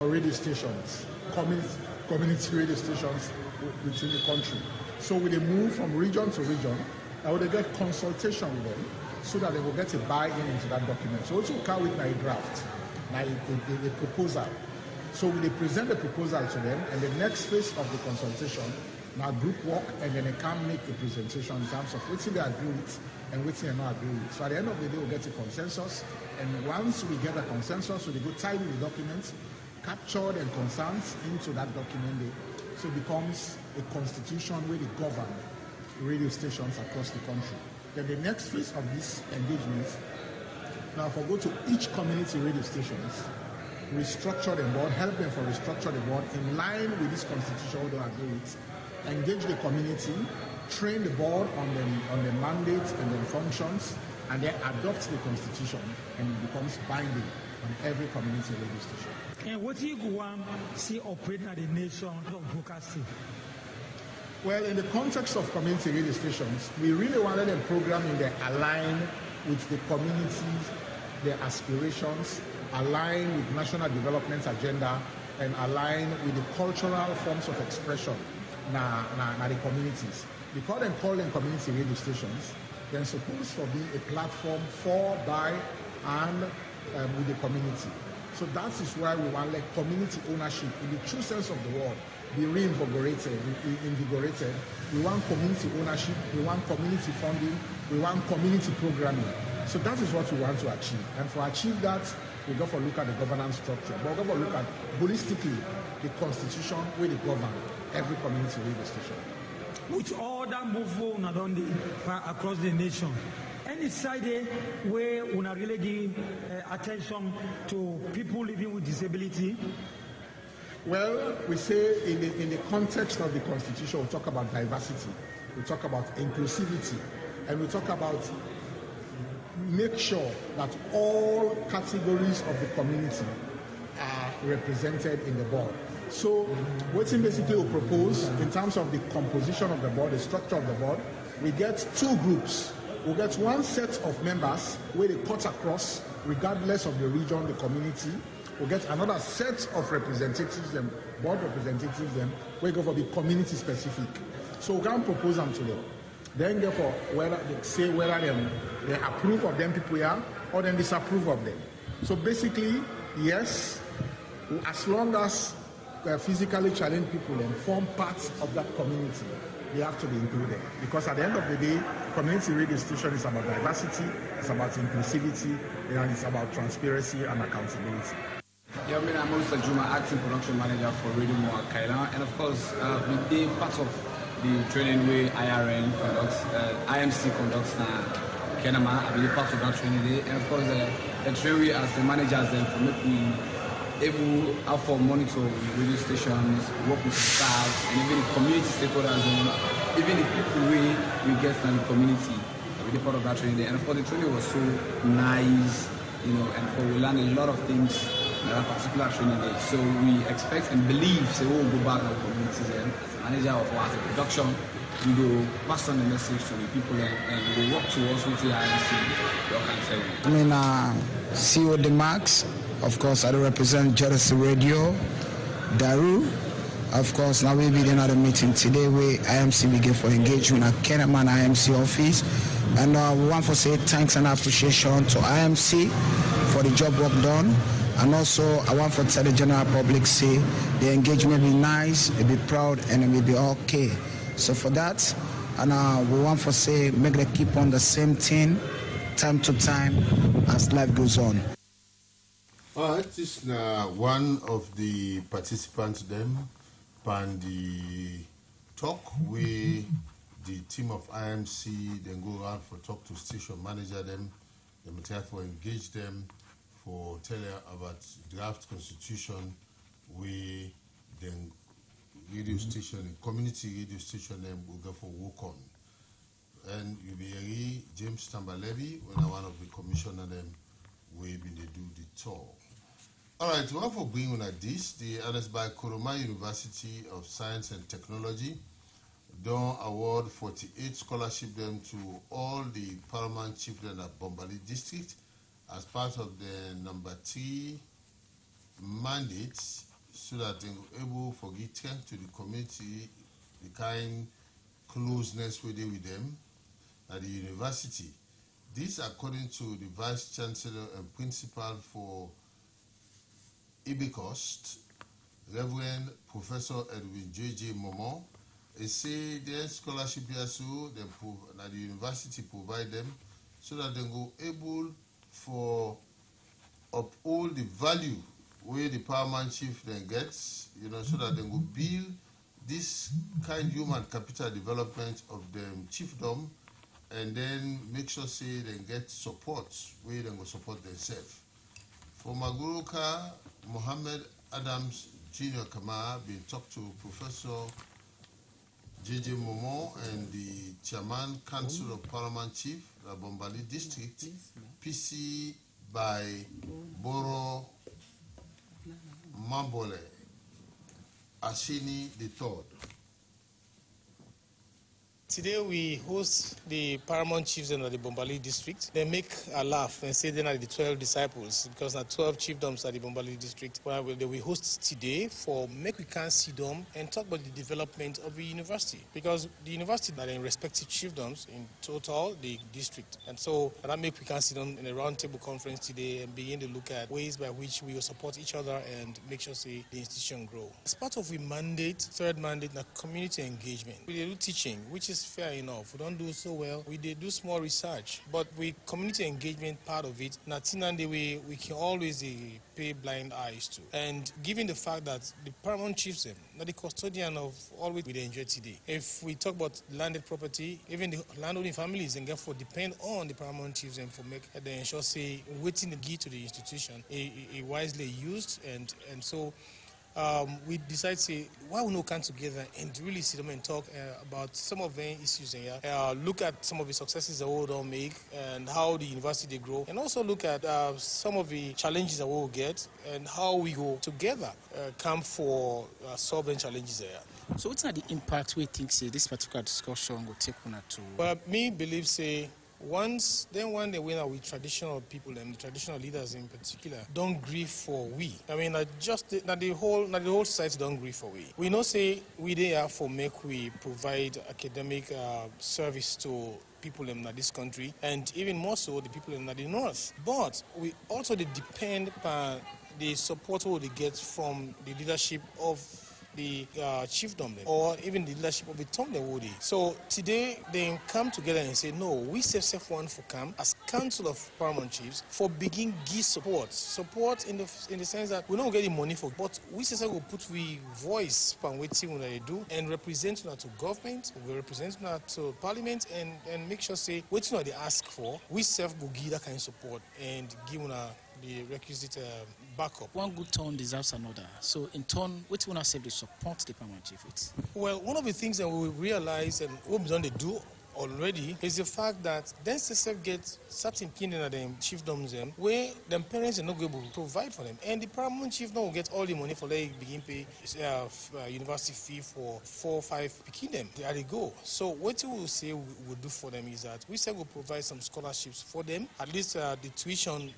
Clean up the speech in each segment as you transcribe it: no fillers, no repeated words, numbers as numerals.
radio stations, community radio stations within the country. So we move from region to region, and we get consultation with them so that they will get a buy-in into that document. So also come with a draft, a proposal. So we present the proposal to them, and the next phase of the consultation, now group work, and then they can make a presentation in terms of which they agree with and which they not agree with. So at the end of the day, we'll get a consensus, and once we get a consensus, we go tidy the documents, capture the concerns into that document, so it becomes a constitution where they govern radio stations across the country. Then the next phase of this engagement, now if we go to each community radio stations, restructure the board, help them for restructure the board in line with this constitution we don't agree with, engage the community, train the board on the mandates and the functions, and then adopt the constitution, and it becomes binding on every community radio station. And what do you want to see operating at the nation of broadcasting? Well, in the context of community radio stations, we really wanted them programming that align with the communities, their aspirations, align with national development agenda, and align with the cultural forms of expression na the communities. Because they call them community radio stations, they're supposed to be a platform for, by, and with the community. So that is why we want like community ownership in the true sense of the word be reinvigorated. We want community ownership, we want community funding, we want community programming. So that is what we want to achieve. And to achieve that, we go for look at the governance structure, but we go for look at holistically the constitution where they govern every community radio station. With all that move on across the nation, any side where we really give attention to people living with disability? Well, we say in the context of the constitution, we talk about diversity, we talk about inclusivity, and we talk about make sure that all categories of the community are represented in the board. So what basically we propose in terms of the composition of the board, the structure of the board, we get two groups. We get one set of members where they cut across regardless of the region, the community. We get another set of representatives, them board representatives, them where go for the community specific. So we can propose them to them. Then therefore whether they say whether they approve of them people here or then disapprove of them. So basically, yes, as long as physically challenged people and form part of that community, they have to be included. Because at the end of the day, community radio station is about diversity, it's about inclusivity, and it's about transparency and accountability. Yeah, I'm also Juma, acting production manager for Radio Moa Kaila, and of course, we did part of the training where IRN conducts, IMC conducts Kenama. I believe part of that training day, and of course, the training as the managers then for making able to monitor radio stations, work with the staff, and even the community stakeholders, and even the people we get from the community. We did part of that training day, and of course, the training was so nice, you know, and we learned a lot of things in that particular training day. So we expect and believe so we'll go back to the communities, and as a manager of our production, we will pass on the message to the people and we will work towards with the IMC. I mean, CEO DeMax, of course, I represent Jersey Radio, Daru. Of course, now we'll be in another meeting today where IMC begin for engagement at Kenaman IMC office. And we want to say thanks and appreciation to IMC for the job work done. And also, I want to tell the general public, say, the engagement will be nice, it'll be proud, and it will be okay. So for that, and we want to say, make them keep on the same thing, time to time, as life goes on. All right, this is one of the participants them, and the talk with the team of IMC, then go around for talk to station manager them, the material for engage them, for tell you about draft constitution, we then radio station, community radio station them will go for work on. And you'll be here, James Tambalevi, when one of the commissioner them will be they do the tour. All right, one for bringing on at this, the others by Koroma University of Science and Technology don't award 48 scholarship them to all the paramount chieftain at Bombali district as part of the number 3 mandates so that they are able to give strength to the community, the kind closeness we do with them at the university. This according to the Vice Chancellor and Principal for Ibecost, Reverend Professor Edwin J.J. Momo. They say their scholarship here so that the university provide them so that they go able for uphold the value where the paramount chief then gets, so that they will build this kind human capital development of the chiefdom, and then make sure say they get support where they will support themselves. For Maguruka, Mohammed Adams Jr. Kamara been talked to Professor J.J. Momo and the Chairman Council of Parliament Chief, the Bombali District, PC by Boro Mambole Ashini III. Today we host the paramount chiefs in the Bombali district. They make a laugh and say they are the 12 disciples because there are 12 chiefdoms at the Bombali district. Well, we host today for make we can see them and talk about the development of the university, because the university are in respective chiefdoms in total the district, and so that make we can see them in a roundtable conference today and begin to look at ways by which we will support each other and make sure say the institution grow. As part of the mandate, third mandate, the community engagement, we do teaching, which is fair enough. We don't do so well. We did do small research, but with community engagement part of it, we can always pay blind eyes to. And given the fact that the paramount chiefs, not the custodian of all we enjoy today. If we talk about landed property, even the landowning families and therefore depend on the paramount chiefs and for make the ensure say waiting the key to the institution, wisely used, and so. We decide to say, why we not come together and really sit down and talk about some of the issues here, look at some of the successes that we don't make and how the university they grow, and also look at some of the challenges that we will get and how we go together come for solving challenges there. So what's the impact we think say this particular discussion will take on to? Well, me believe say, one day when we traditional people and the traditional leaders in particular don't grieve for we. I mean, not the whole society don't grieve for we. We know say we there for make we provide academic service to people in this country, and even more so the people in the north. But we also depend on the support we get from the leadership of the chiefdom or even the leadership of the Tomlewodi. So today they come together and say, no, we self one for come as Council of Paramount Chiefs for begin give support in the sense that we don't get the money for, but we say will put we voice on what they do and represent to government, we represent to Parliament and make sure say what they ask for, we self will give that kind of support and give the requisite backup. One good turn deserves another. So in turn, what do you want to say to support the paramount chief with? Well, one of the things that we realize and what we've done to do already is the fact that then SSF get certain kingdom at them chiefdoms them where them parents are not able to provide for them, and the paramount chief now will get all the money for they begin pay university fee for 4 or 5 kingdom. There they go. So what we will say we will do for them is that we say we'll provide some scholarships for them, at least the tuition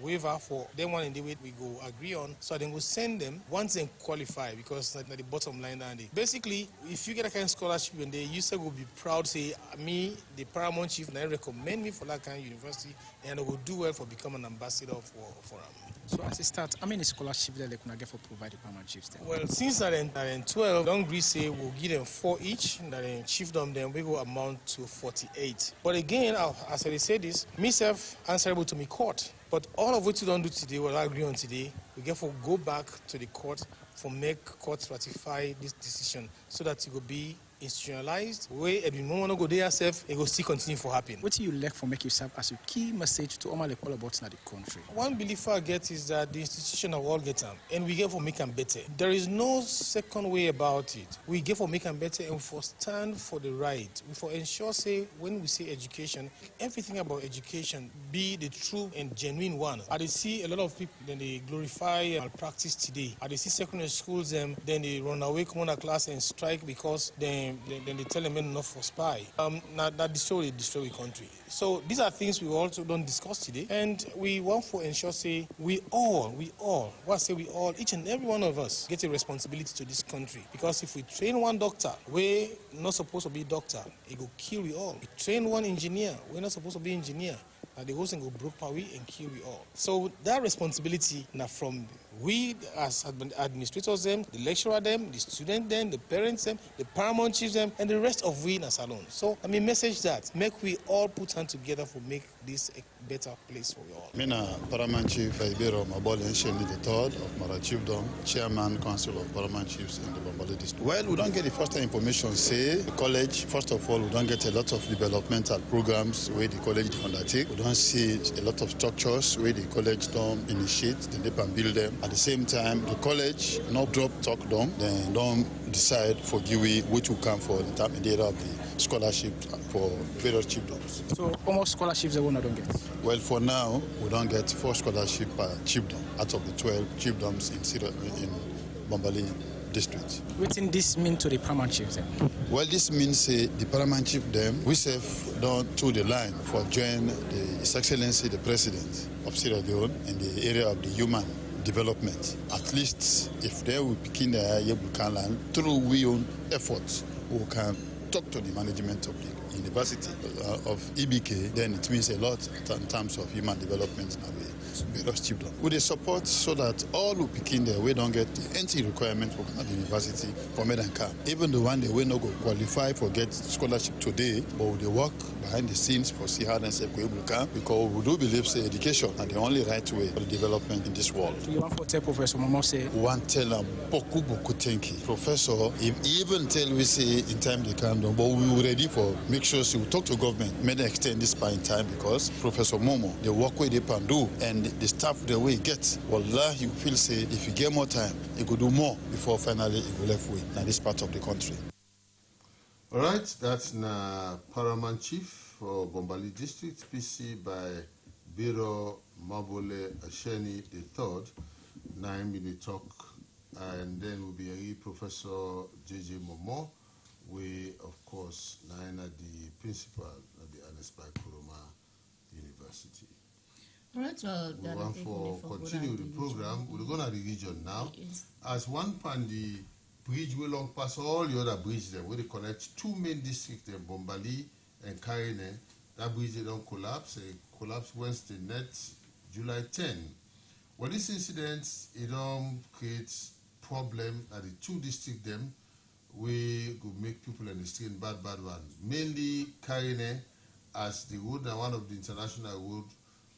waiver for them one in the way we go agree on, so then we'll send them once they qualify, because at the bottom line down there. Basically, if you get a kind of scholarship and they, you say will be proud say me, the paramount chief, now recommend me for that kind of university, and I will do well for becoming an ambassador for them. So as a start, how many scholarships that they can get for providing paramount chiefs then? Well, since that in 12, don't agree say we'll give them 4 each, that in chiefdom then we will amount to 48. But again, as I say this, myself answerable to me court. But all of what you don't do today, what I agree on today, we get for go back to the court for make court ratify this decision so that it will be institutionalized, where if you want to go there yourself, it will still continue for happen. What do you like for make yourself as a key message to all about in the country? One belief I get is that the institution of all get them, and we get for make them better. There is no second way about it. We get for make them better and for stand for the right. We for ensure say when we say education, everything about education be the true and genuine one. I see a lot of people then they glorify malpractice today. I see secondary schools then they run away come on a class and strike because they then they tell them enough for spy. Now that destroy the country. So these are things we also don't discuss today, and we want to ensure say we all, each and every one of us get a responsibility to this country. Because if we train one doctor, we're not supposed to be doctor, it will kill we all. We train one engineer, we're not supposed to be engineer. The whole thing will broke power and kill we all. So that responsibility now from we as administrators them, the lecturer them, the student them, the parents them, the paramount chiefs them, and the rest of we in a salon. So I mean message that make we all put hands together for make this a better place for we all. Mina Paramount Chief Ibero Mabole Nsheni III of Mara Chiefdom, Chairman Council of Paramount Chiefs in the Bombali District. Well, we don't get the first information say the college, first of all, we don't get a lot of developmental programs where the college undertake. We don't see a lot of structures where the college don't initiate, then they can build them. At the same time, the college not drop talk down, then don't decide for GUI which will come for the intermediate of the scholarship for various chiefdoms. So how much scholarships the one don't get? Well, for now, we don't get 4 scholarships per chiefdom out of the 12 chiefdoms in Bombali district. What does this mean to the paramount chiefs then? Well, this means the paramount chief them, we have done to the line for join His Excellency the President of Sierra Leone in the area of the human development. At least if they will begin the land through we own efforts, we can talk to the management of the University of EBK, then it means a lot in terms of human development in a way. With the support so that all who begin there, we don't get the entry requirement for the university for Medanka. Even the one they will not go qualify for get scholarship today, but they work behind the scenes for see how they say because we do believe say education are the only right way for the development in this world. You want to tell Professor Momo say? One tell them beaucoup thank you. Professor, even tell we say in time they can do, but we were ready for make sure we talk to government, may they extend this by in time because Professor Momo, the work way they can do and the staff the way it gets, wallah, you feel say if you get more time, you could do more before finally you go left way in this part of the country. All right, that's na Paramount Chief for Bombali District, PC by Biro Mabole Asheni III. 9-minute talk, and then will be a Professor J.J. Momo. We, of course, Naina, the principal of the Anespai Kuroma University. All right, well, we want for continue the program. We're going to the region now. Yes. As one pan the bridge will long pass all the other bridges there, where they connect 2 main districts, Bombali and Karine. That bridge they don't collapse. It collapsed Wednesday night, July 10. Well, this incident, it don't create problem at the 2 districts them. We could make people in the street bad one. Mainly Karine as the road and one of the international road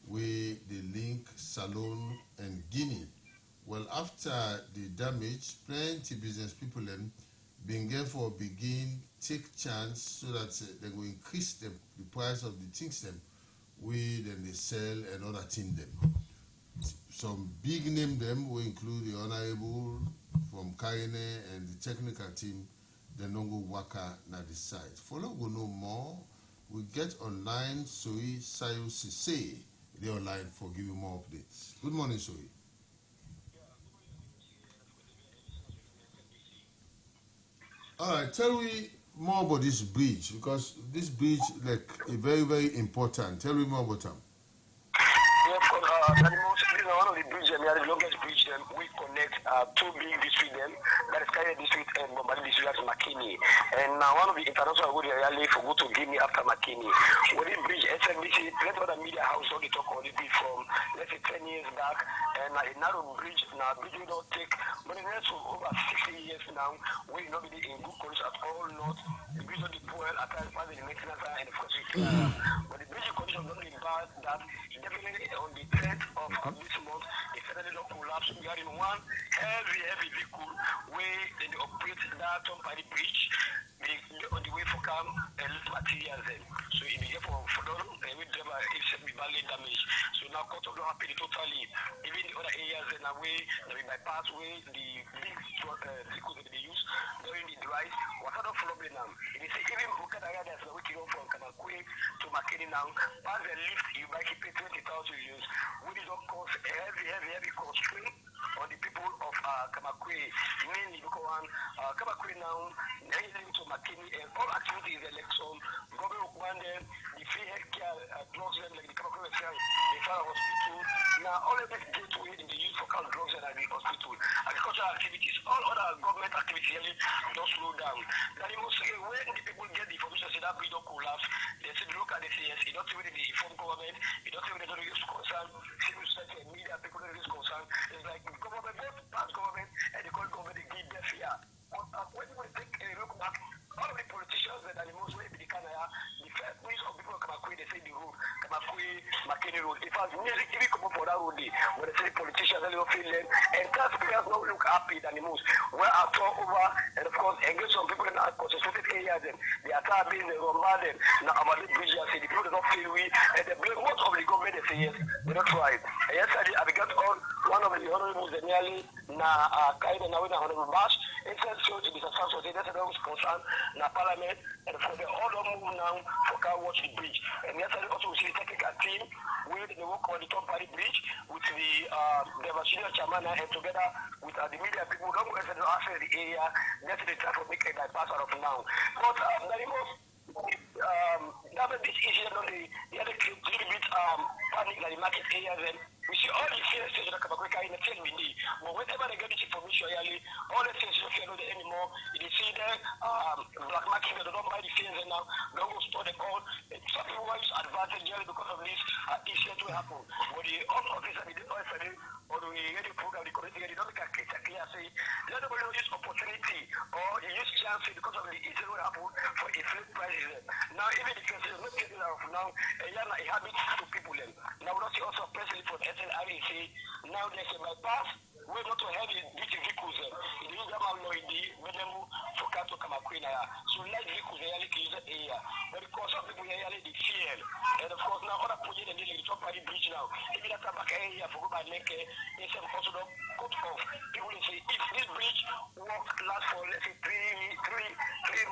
where they link Salon and Guinea. Well, after the damage, plenty business people then begin take chance so that they will increase the price of the things them we then they sell and other things them. Some big name them will include the Honorable from Karine and the technical team, the Nongo Waka na the site. Follow go know more. We get online Soy Sayo Sise. They're online for giving more updates. Good morning, Soy. All right, tell me more about this bridge because this bridge like very, very important. Tell me more about them. Yeah, for one of the bridges, we are the longest bridge. We connect 2 big districts. That is Kaya district and Bombali district, that's MAKENI. And one of the international road really for go to Guinea after MAKENI. When this bridge, SLBC, plenty of the media house already talk on it from let's say 10 years back. And a narrow bridge, now bridge will not take, but in the next over 60 years now, we not be in good condition at all. Not the bridge of the poor at times by the maintenance and of course but the bridge condition not really bad. That definitely on the 10th of this month, the federal law collapse. We are in one heavy vehicle where they operate that on the bridge. On the way for come and materials then. So it began for them, we driver it be badly damaged. So now cut off don't happen totally. Even the other areas in a way that we bypass way the big vehicles that they use during the drive. What kind of problem now? They say even look at the areas that we can go from Kamakwe to MAKENI now, pass the lift you might keep 20,000 euros. We don't cost heavy constraint on the people of Kamakwe, mainly because Kamakwe now, to MAKENI, and all activities election, government want them, the free healthcare drugs, like the Kamakwe referral hospital. Now, all of this gateway in the use for drugs and the hospital, agricultural activities, all other government activities really don't slow down. Now, you must say, when the people get the information, say that bridge don't collapse, they say, look at the CS, you don't really inform government, you don't really know use concern, civil society and media, people don't use concern. It's like the government, both past government and the current government, they give their fear. When we take a look back, all of the politicians that are the most way in the Canada, the first news of people of Kamakwe, they say the road, Kamakwe, MAKENI road. In fact, music TV come up for that road, when they say politicians, they don't feel them, and taxpayers don't look happy than the most. Well, after over, and of course, engage some people in our concentrated areas, and they are being bombarded. Now, about the bridge, I say the people do not feel we, and they blame most of the government, they say yes, they don't try. And yesterday, I began on one of the honorables, the nearly, kind of now in a honorable bash, instead so it is a source of the national concern, na parliament, and for the all don't move now for car watch the bridge. And yesterday also we see the technical team where they work on the top party bridge with the senior chairman and together with the media people don't go into the area, that's the try to make a bypass out of now. But the most this issue on the other little bit panic like the market areas and we see all the sales stations that come in the field we need. But whenever they get this information, all the things don't feel anymore. You see them black market, they don't buy the things and now don't go store them all. Some people want to use advantage because of this issue to happen. But the own officer, they don't or the radio program, the community, they don't make a clear say, let them use opportunity or you use chance because of the issue will happen for inflate prices. Now, even if you're not getting out of now, a habit to people. Now, we don't see also precisely for the SLBC. Now, there's a bypass. We're not to have duty vehicles. In the Ugama law, in the Venemu, for Kato Kamakwe. So, light vehicles, they are use the area. But because of people, they are the fear. And of course, now, other projects, they are the top party bridge now. Even at the back area, for Goba Leke, they say, also don't cut off. People will say, if this bridge work last for, let's say, three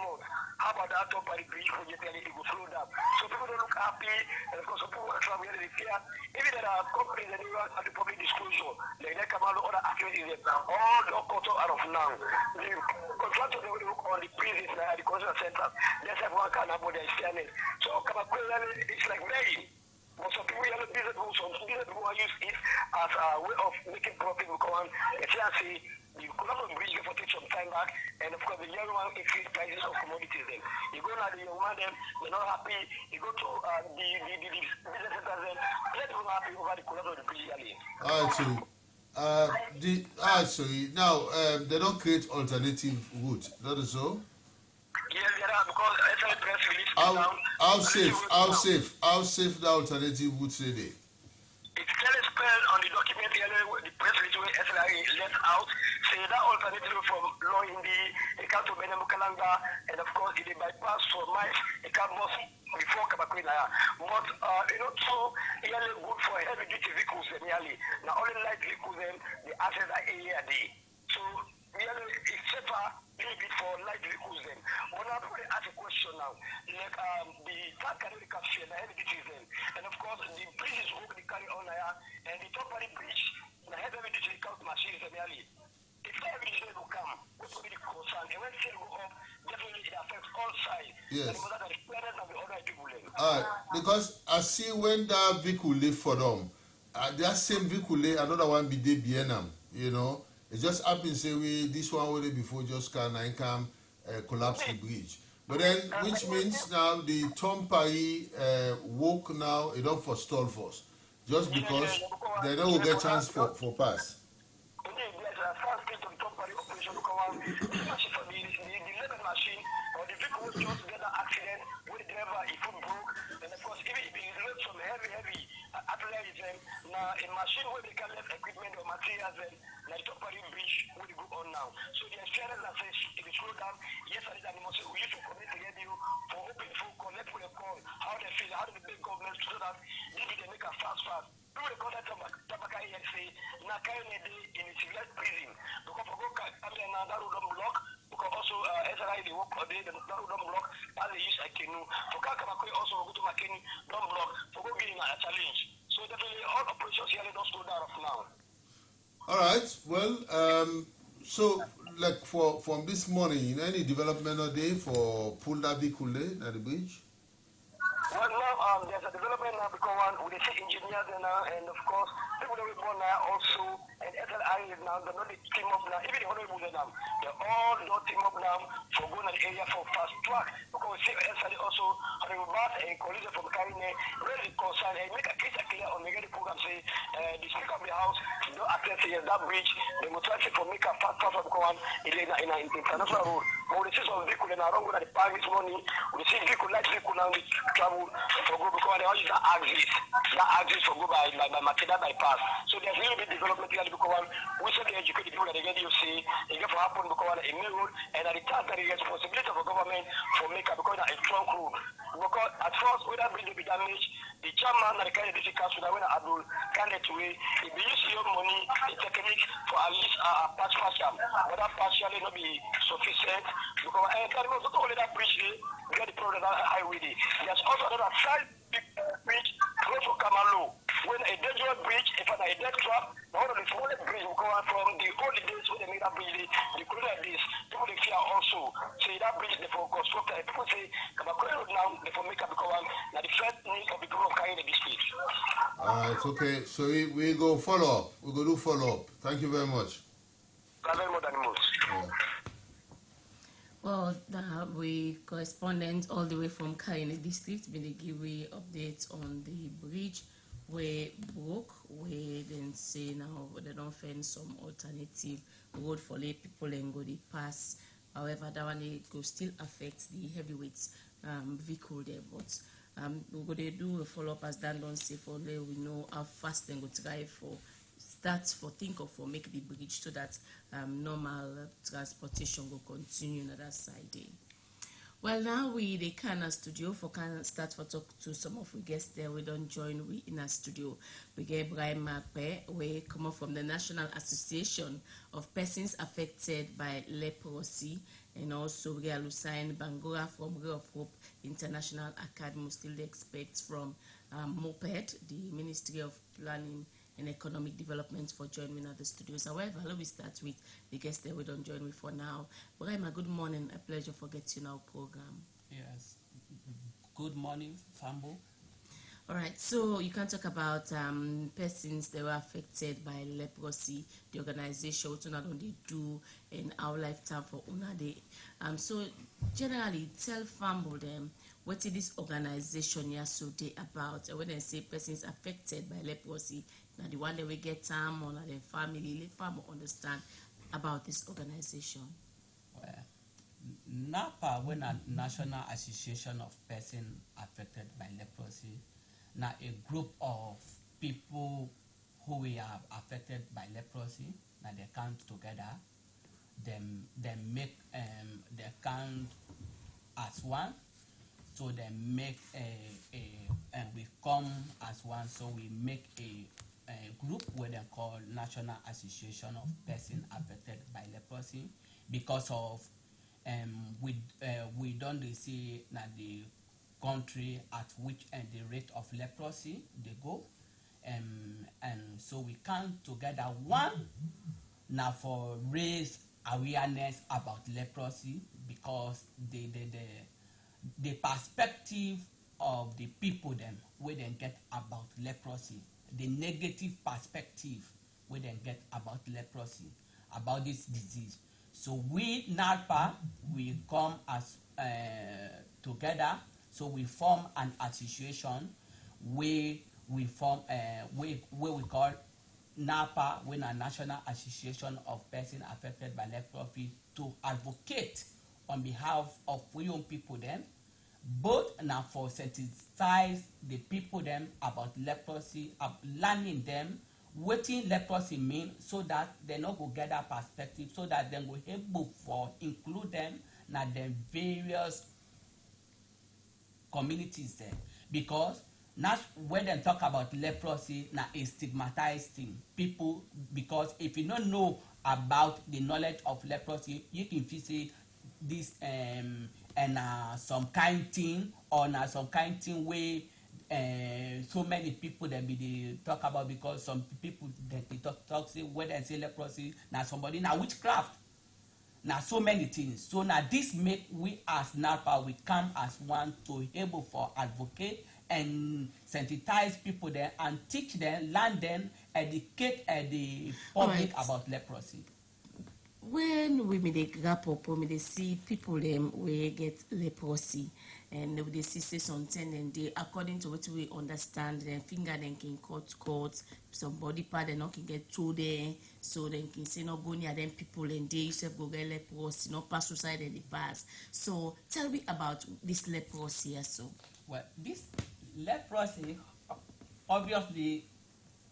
months, how about that top party bridge project, it will slow down. So, people don't look happy. And of course, some people want to travel, they fear. Even there are companies that they want the public disclosure, like that come out of other activities, all don't cut out of now. The contractors, they will look on the prisons, the consular centers, let's have one kind of body fairness. So, it's like very. But some people have a business rules, some business people use it as a way of making profit. We come on, let's say, the Colombo bridge for take some time back, and of course the young one increase prices of commodities. Then you go now, the young man, them they're not happy. You go to the business centers, then they're not happy over the Colombo bridge. Actually, now they don't create alternative route. That is so. Yes, there are because SL press release how safe the alternative route say they? It's clearly spelled on the document here, the press release where SLI left out, say that alternative from law in the Kato Benemu Kalanga, and of course it bypass for miles, it can most before Kamakwe. But so really good for heavy duty vehicles nearly. Now only light vehicles then the assets are AAD. So really it's safer little bit for light vehicles then. When I probably ask a question now, like the tank carry capture the heavy duties then, and of course the bridges who they carry on there, and the top party bridge, the heavy duty count machines nearly. If heavy duty will come, what will be the concern? And when sale go up, definitely it affects all sides. Yes. And the parents of the other people then. Because I see when that vehicle leave for them, that same vehicle another one be there BNM, It just happens say this one already before just can collapse the bridge. But then which means now the Tom Paris walk now it don't forestall first. Just because they don't get chance for pass. Machine or the vehicle was just get an accident with the driver, if it broke, and of course if it loads some heavy artillery now a machine where they can left equipment or materials then like top party bridge where they go on now. So the experience that says if it slow down, yes I did animals we used to connect the radio for open for connect with a call, how they feel, how do the big government so that they make a fast. People they call that Tabaka and say now kind of in a civilized prison because for go now that road block because also SRI they work or they that road block as they use MAKENI for Kamakwe also go to MAKENI don't block for go getting a challenge. So definitely all operations here don't slow down of now. All right. Well, so like from this morning, any development a day for Punda Bikule at the bridge? Well, now there's a development now because one with the engineers now, and of course people that we born now also, and SLI is now they're not the team up now. Even the honorable now, they're all not team up now for going to the area for fast track because we see SLI also honorable Bass and colleagues from Karine really concerned and make a case clear on the program say the Speaker of the House don't access here that bridge. They will try to make a fast track because one in international road. But we see some vehicle now wrong with the park this morning. We see vehicle like vehicle now travel for go because they all use that axis for go by Makeda bypass. So there's really big development here because we say the educated people that they get you see they get for happen because a main road and at the time that they get responsibility for government for make up because a trunk road. Because at first when that bridge will be damaged, the chairman and the kind of district council that when Abdul candidate way, if they use your money, the technique for at least partial, but that partially not be sufficient because not only that bridge we get the problem that highway. There's also another side bridge close to Kamalo. When a dangerous bridge, if a dead trap, one of the smallest bridge will go out from the old days when they made that bridge, the crew like this, people they fear also. Say that bridge they for constructor. People say Kamakore Road now they for make up because now the first need of the people of carrying the district. Alright, okay. So we go follow up. We go do follow up. Thank you very much. Very more than most. Yeah. Well, we correspondent all the way from Karine district been give we updates on the bridge where broke, where then say now they don't find some alternative road for lay people and go the pass. However, that one could still affect the heavyweights vehicle there, but we're going to do a follow up as Dan don't say for there we know how fast they go drive for think of for make the bridge so that normal transportation will continue on that side. Well, now we the Kana studio for can start for talk to some of we guests there. We don't join we in our studio. We get Brian Mape, we come up from the National Association of Persons Affected by Leprosy, and also we get Lucien Bangura from Ray of Hope International Academy, still the experts from MOPED, the Ministry of Planning and Economic Development for joining at the studios. However, let me start with the guests that we don't join me for now. Brahima, good morning. A pleasure for getting our program. Yes. Good morning, Fambo. All right. So you can talk about persons that were affected by leprosy, the organization, what not only do in our lifetime for Una Day. So generally, tell Fambo them what is this organization here so they about. When they say persons affected by leprosy, now the one that we get time or their family, let farmer understand about this organization. Well, NAPA, when a National Association of Persons Affected by Leprosy, now a group of people who we are affected by leprosy, now they come together, they make they count as one, so they make and we come as one, so we make a group where they call National Association of Persons Affected by Leprosy, because of we don't see that the country at which and the rate of leprosy they go, and so we come together one now for raise awareness about leprosy, because the perspective of the people them where they get about leprosy, the negative perspective where they get about leprosy, about this disease. So we NAPA, we come as together, so we form an association where we form where we call NAPA, when a National Association of Persons Affected by Leprosy, to advocate on behalf of young people them, both now for sensitize the people them about leprosy, learning them what leprosy mean, so that they not go get that perspective, so that they will able for include them na the various communities there. Because now when they talk about leprosy, now a stigmatized thing. People, because if you don't know about the knowledge of leprosy, you can feel say this and some kind thing, or some kind thing way so many people that be they talk about, because some people that they talk say when they say leprosy now somebody now witchcraft. Now so many things. So now this make we as NAPA we come as one to able for advocate and sensitize people there and teach them, learn them, educate the public about leprosy. When we may grab up, we may see people we get leprosy, and they see something, and they, according to what we understand, their finger then can cut, some body part they not can get to there, so they can say no go near them people, and they yourself go get leprosy, not pass suicide in the past. So tell me about this leprosy also. Well, this leprosy, obviously,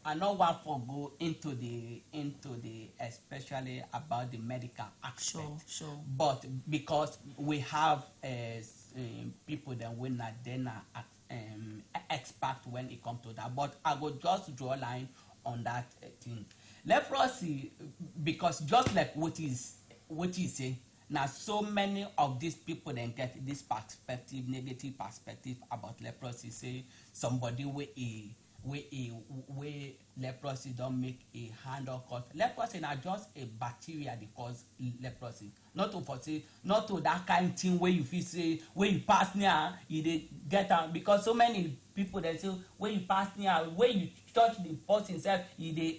I don't want to go into the especially about the medical aspect. Sure. But because we have people that we not then expert when it comes to that. But I will just draw a line on that thing. Leprosy, because just like what is saying, now so many of these people then get this perspective, negative perspective about leprosy. Say somebody where leprosy don't make a hand or cut. Leprosy is just a bacteria that cause leprosy. Not to that kind of thing where you feel say when you pass near you get out, because so many people they say when you pass near, when you touch the person itself you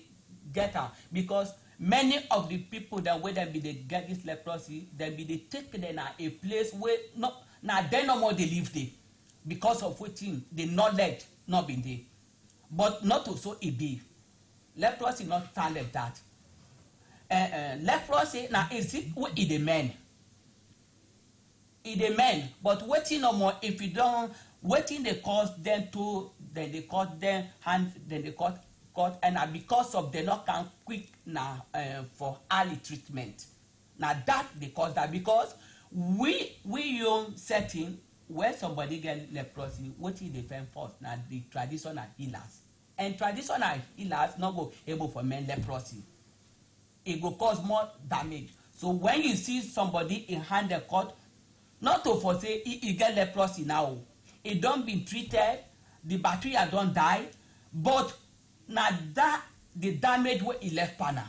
get out, because many of the people that where they be they get this leprosy, they be they take them a place where not now they no more they live there because of what thing the knowledge not been there. But not also it be. Leprosy not stand like that. Leprosy now is it what is the man? It the man, but waiting no more if you don't waiting they cause them to, then they cut them hand, then they cut and because of they not can quick now for early treatment. Now that they cause that, because we young setting when somebody get leprosy, what is the fend first? Now the traditional healers. And traditional healers not go able for men leprosy. It will cause more damage. So when you see somebody in hand the cut, not to foresee he get leprosy now. It don't been treated, the bacteria don't die, but now that the damage what he left panel.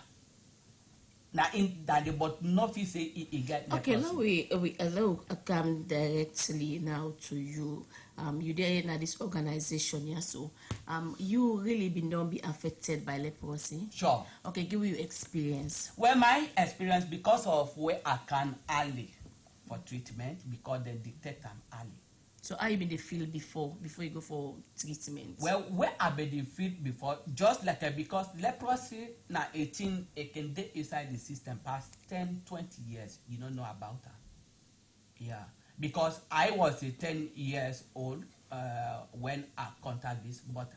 Now in that but not to say he get leprosy. Okay, now we allow come directly now to you. You there in this organization, yeah. So you really don't be affected by leprosy. Sure. Okay, give you experience. Well, my experience, because of where I can early for treatment, because they detect I'm early. So how you been the field before you go for treatment? Well, where I been the field before, just like because leprosy now 18 it can get inside the system past 10, 20 years. You don't know about her. Yeah. Because I was 10 years old when I contact this, but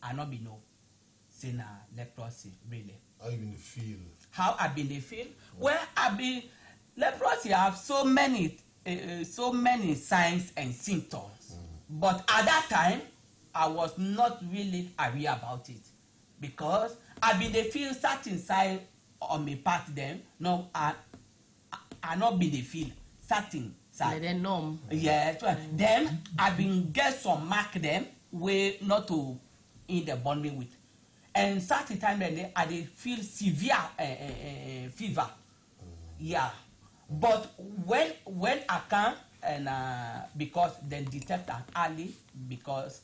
I not be know saying leprosy really. How you been the field? How I been the field? Well, I been leprosy have so many signs and symptoms. But at that time, I was not really aware about it, because I been the feel certain sign on my part then. No, I not be the feel certain sign. They numb. Yes. Then I been get some mark them way not to in the bond me with, and certain time then I dey feel severe fever. Yeah. But when I can, and because then detect am early, because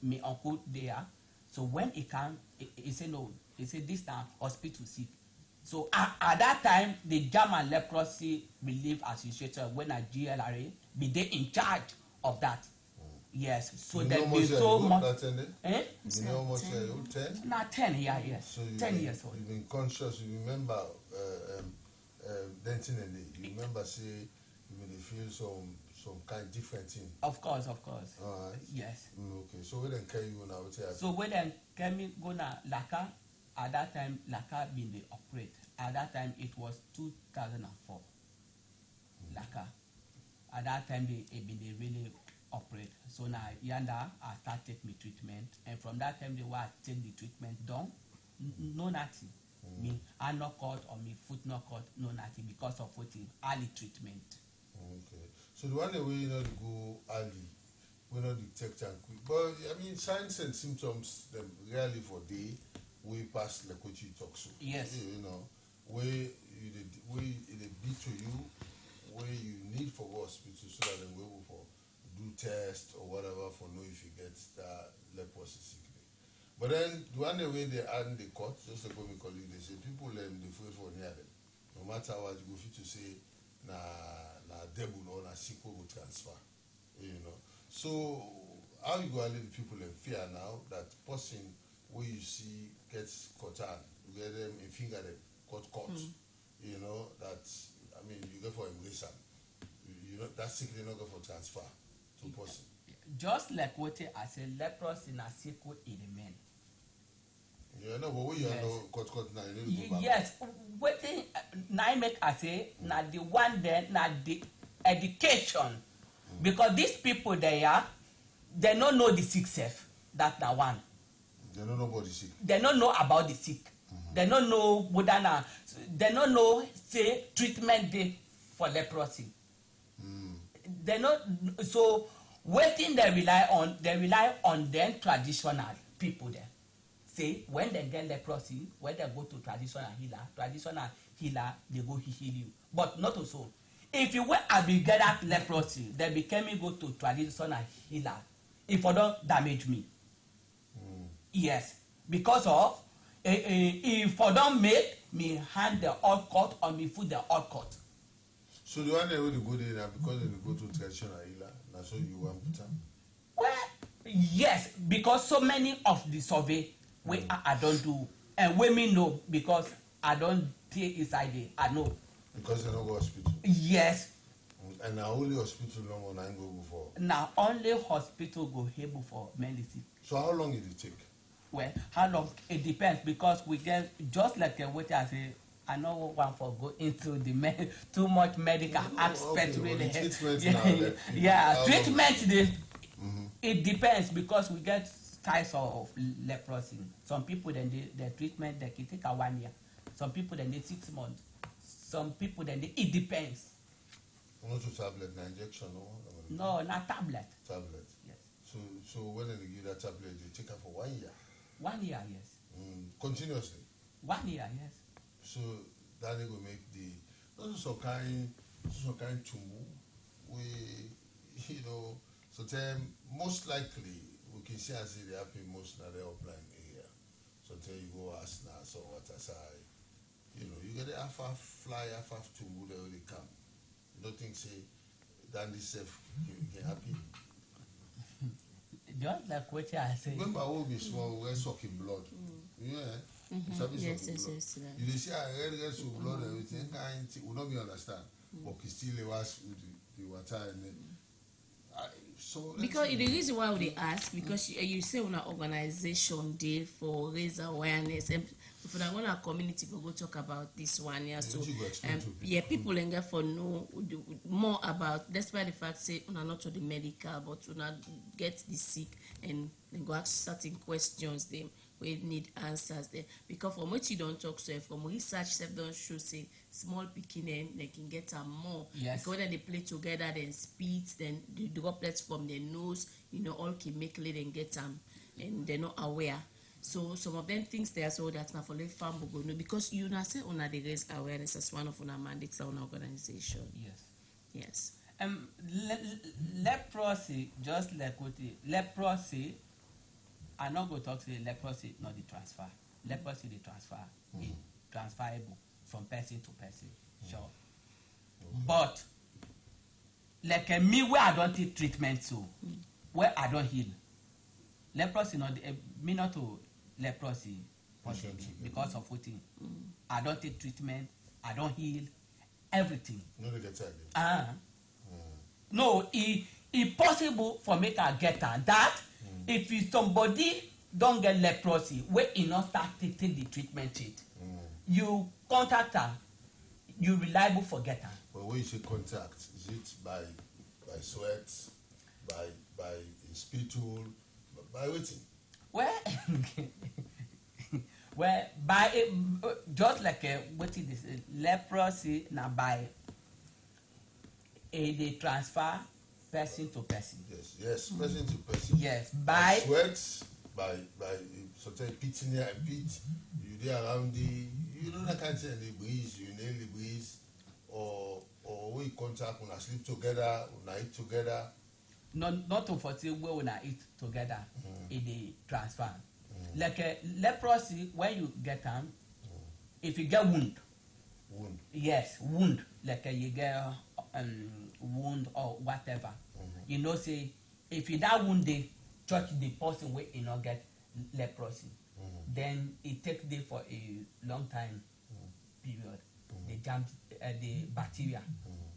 my uncle there, so when he can, he say no, he say this time hospital sick. So at that time, the German Leprosy Relief Association, when I GLRA, be they in charge of that. Yes, so that be so much. You know how much you 10? Not 10, yeah, yes. So 10 years old. You've been conscious. You remember Denton and you remember say you may feel some kind of different thing. Of course. All right. Yes. Okay. So where then carry you now? So when then carry me go na Laka, at that time Laka been the operate. At that time it was 2004. Laka. At that time they been the really operate. So now yanda I start take me treatment, and from that time they were take the treatment done. No nothing. Me hand not cut or me foot not cut, no nothing, because of what early treatment. Okay. So the one way you know to go early, we not detect and quick. But I mean, signs and symptoms them rarely for day we pass like what you talk so. Yes. You know, where it be to you, where you need for hospital so that they will for do test or whatever for know if you get that leprosy sickness. But then the one way they add the court, just like what we call it, they say people they afraid for near them. No matter what you go fit to say na devil or na sick will transfer. You know. So how you go and let the people in fear now that person where you see gets caught on, you get them in finger them caught. You know, that I mean you go for embrace them. You know that sickness not go for transfer to person. Just like what I said, leprosy na sickle in the men. Yeah, no, but we are no cut now. You need to go back. Yes, what now make I say na the one there na the education because these people they don't know the sick self. That na one. They don't know about the sick. They don't know about the sick. They don't know whether na they don't know say treatment day for leprosy. They not so waiting they rely on them traditional people there. Say when they get leprosy, when they go to traditional healer, they go heal you. But not also. If you were to get that leprosy, they became me go to traditional healer. If I don't damage me. Yes. Because of if I don't make me hand the old cut or me foot the old cut. So the one that will go there because they go to traditional healer, that's what you want to tell? Well, yes, because so many of the survey where I don't do and women know because I don't take inside there. I know. Because they don't go hospital. Yes. And now only hospital long one I go before. Now only hospital go able for medicine. So how long did it take? Well, how long? It depends because we get just like what I say. I know one for go into the too much medical aspect okay, really. Treatment yeah, treatment. It depends because we get types of leprosy. Some people then their treatment they can take 1 year. Some people then need 6 months. Some people then it depends. Not to tablet, na injection, no? No, not tablet. Tablet. Yes. So when they give that tablet, you take it for 1 year. 1 year, yes. Continuously. 1 year, yes. So that they will make the some kind tumor we so most likely we can see as they happen most in the upline area. So you go ask now so what aside. You get the half fly, half tumor they already come. You don't think say that this self can happy. Just like what I say. Remember we be small, we're sucking blood. Yeah. Yes. You see, I read some blood and everything. We don't be understand, but he still was with the water and so. Because the reason why we ask because you say on an organization day for raise awareness and for that one our community we go talk about this one here. So people and get for know more about despite the fact say una not to the medical but una get the sick and go ask certain questions them. We need answers there because from what you don't talk so from research self don't show say small picking they can get more because when they play together then spit then the droplets from their nose all can make let and get and they're not aware so some of them things there so that's not for the farm go no because you know say on the raise awareness as one of our mandates on organization. Yes. Leprosy just like what leprosy. I'm not going to talk to the leprosy, not the transfer. Leprosy, the transfer is transferable from person to person. Sure. But, like me, where I don't take treatment to, where I don't heal. Leprosy, not me not to leprosy, possibly, because of what I don't take treatment, I don't heal, everything. No, it's possible for me to get that. If somebody don't get leprosy, where you not start taking the treatment you contact her, you reliable for get her. But when you say contact, is it by sweat, by spittle, by waiting? Well, by just like what is this leprosy now by they transfer person to person. Yes, person to person. Yes, by sweat, by sometimes pit near a pit, you there around you know that kind of thing, the breeze, you nail the breeze, or we contact when I sleep together, when I eat together. Not to foresee where when I eat together in the transfer. Like a leprosy, when you get them, if you get wound. Yes, wound, like you get wound or whatever. You know, say if you that wound, they touch the person where you not get leprosy, then it takes there for a long time period. They jump the bacteria,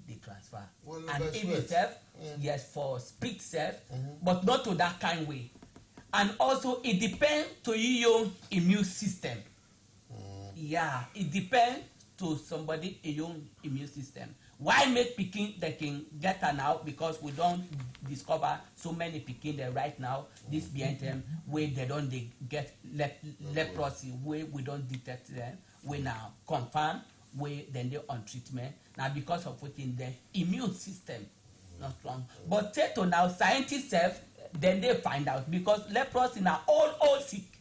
they transfer. Well, and if itself, yes, for speak self, but not to that kind way. And also it depends to your immune system. Yeah, it depends to somebody in your immune system. Why make Peking they can get her now? Because we don't discover so many Peking there right now. This behind them where they get leprosy, where we don't detect them, we now confirm where then they on treatment. Now because of what in the immune system not strong. But take to now scientists have then they find out because leprosy now all sick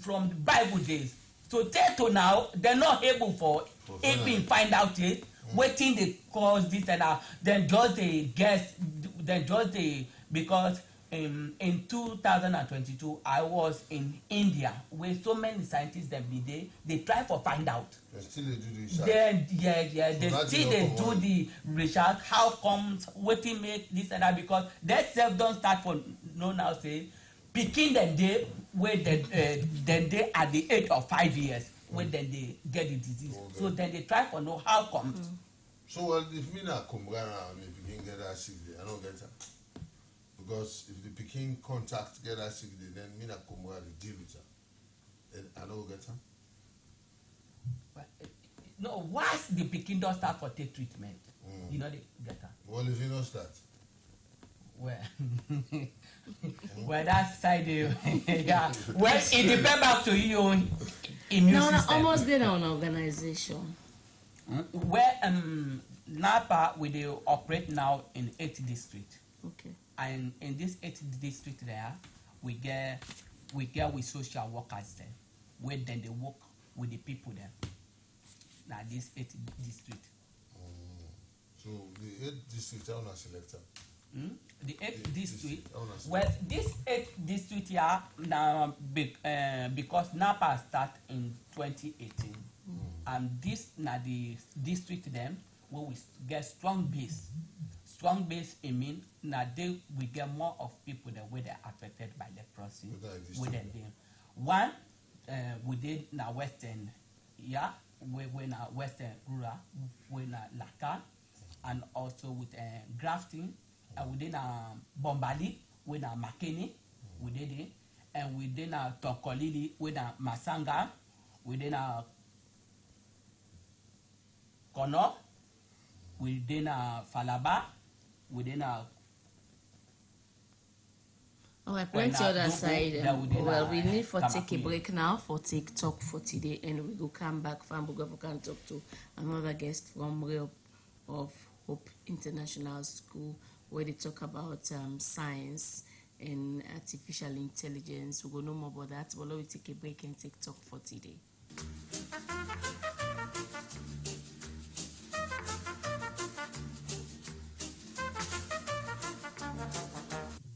from the Bible days. So take to now they're not able for even find out it. Waiting they cause this and that. Then just they guess. Then just they because in 2022 I was in India where so many scientists then be there. They try for find out. They still do the research. Then they still they do the research. How comes waiting make this and that because that self don't start for no now say picking the day where then they at the age of 5 years. When then they get the disease. Okay. So then they try to know how come. So well, if me not come around, if you can get that sick, I don't get that. Because if the Peking contact get that sick, then me not come around to deal with her. I don't get that. But, no, once the Peking don't start for take treatment, you know they get that. Well, if you don't start. Well, well, that side, yeah. Well, it depends back to your immune system. No, almost did on organization. Where Napa we they operate now in 8th district. Okay. And in this 8th district there, we get with social workers there, where then they work with the people there. Now this 8th district. So the 8th district are not selected. The 8th district. Well, this 8th district here now because Napa start in 2018, and this now the district them where we get strong base. Strong base it mean now they we get more of people that where they are affected by leprosy. Within them, one within now Western, we now Western rural, we now Laka, and also with grafting. Within Bombali, with Makeni, we did it, and within Tokolili, with Masanga, within Kono, within Falaba, within plenty other side. Well, we need for take a break now for take talk for today, and we will come back from Bugavu can talk to another guest from Real of Hope International School, where they talk about science and artificial intelligence. We'll go know more about that, but we take a break and take talk for today.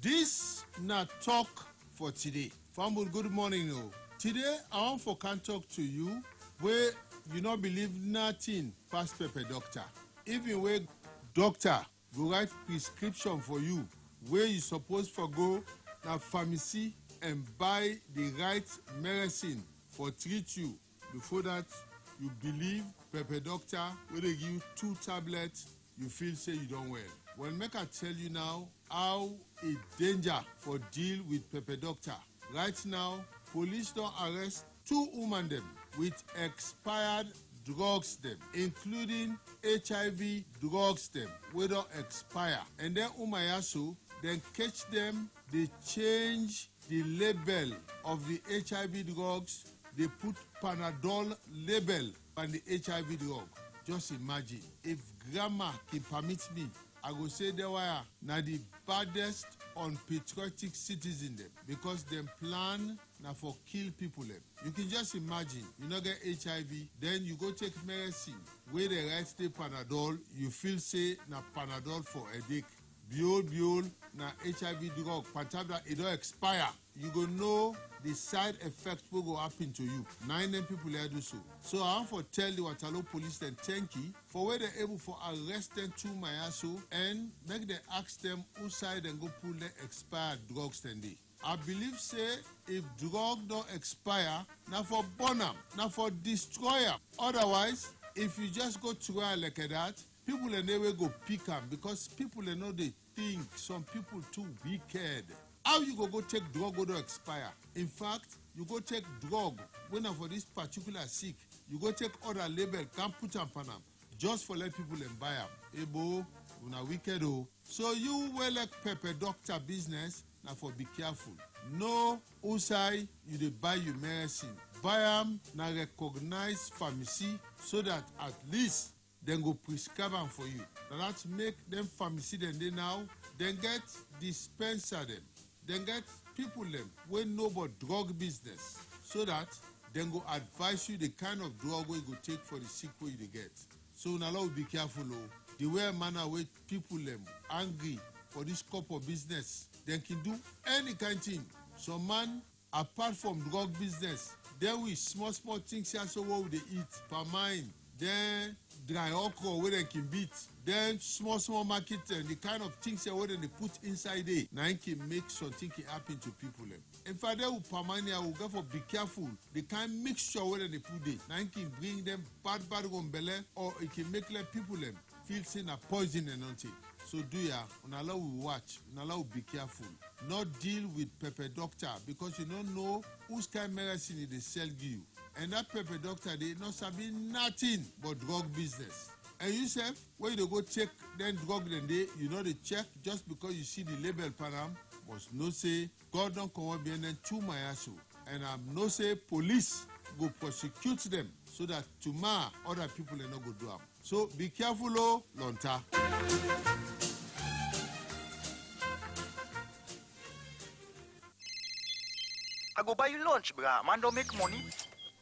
This not talk for today. Family, good morning. Today I want for can talk to you where you not believe nothing past Pepe doctor. Even where doctor go write prescription for you where you supposed for go na pharmacy and buy the right medicine for treat you. Before that, you believe Pepe doctor where they give you 2 tablets, you feel say you don't well. Well, make I tell you now how a danger for deal with Pepe doctor. Right now, police don't arrest 2 women them with expired drugs them, including HIV drugs them, we don't expire. And then Umayasu, then catch them, they change the label of the HIV drugs, they put Panadol label on the HIV drug. Just imagine, if grandma can permit me, I go say they were now the baddest unpatriotic citizen them because them plan now for kill people them. You can just imagine, you not get HIV, then you go take medicine, where the right stay Panadol, you feel say na Panadol for a headache. Biol na HIV drug, Pantabla, it don't expire. You go know the side effect will go happen to you. 9 people here do so. So I want to tell the Waterloo police and thank you for where they're able for arrest them to my asso and make them ask them who side and go pull the expired drugs then they. I believe say if drug don't expire, now for burn them, now for destroy them. Otherwise, if you just go try like that, people will never go pick them because people they know they think some people too wicked. How you go take drug go to expire? In fact, you go take drug when for this particular sick, you go take other label, can't put them on them, just for let people and buy them. Ebo, una wicked oh. So you will like pepper doctor business, now for be careful. No usai you dey buy your medicine. Buy them na recognized pharmacy so that at least then go prescribe them for you. Now that make them pharmacy then they now, then get dispenser them. Then get people them when know about drug business so that then go advise you the kind of drug you go take for the sick way you get. So now be careful oh. The way manner way people them angry for this cup of business, they can do any kind of thing. So man, apart from drug business, then we small things here so what they eat per mind. Then dry okra where they can beat. Then small market and the kind of things where they put inside it. Now it can make something can happen to people. In fact, they will permanently will go for be careful. The kind of mixture where they put it. Now it can bring them bad gumbele or it can make like people them feel saying a poison and nothing. So do ya, unallow we watch, unallow be careful. Not deal with pepper doctor because you don't know whose kind of medicine they sell you. And that pepper doctor, they not sabi nothing but drug business. And you say, when you go check then drug then they, you know they check just because you see the label panam, must no say, God don't come up behind them to my asso. And no say police go prosecute them so that tomorrow other people are not go do them. So be careful, oh, Lonta. I go buy you lunch, bruh. Man, don't make money.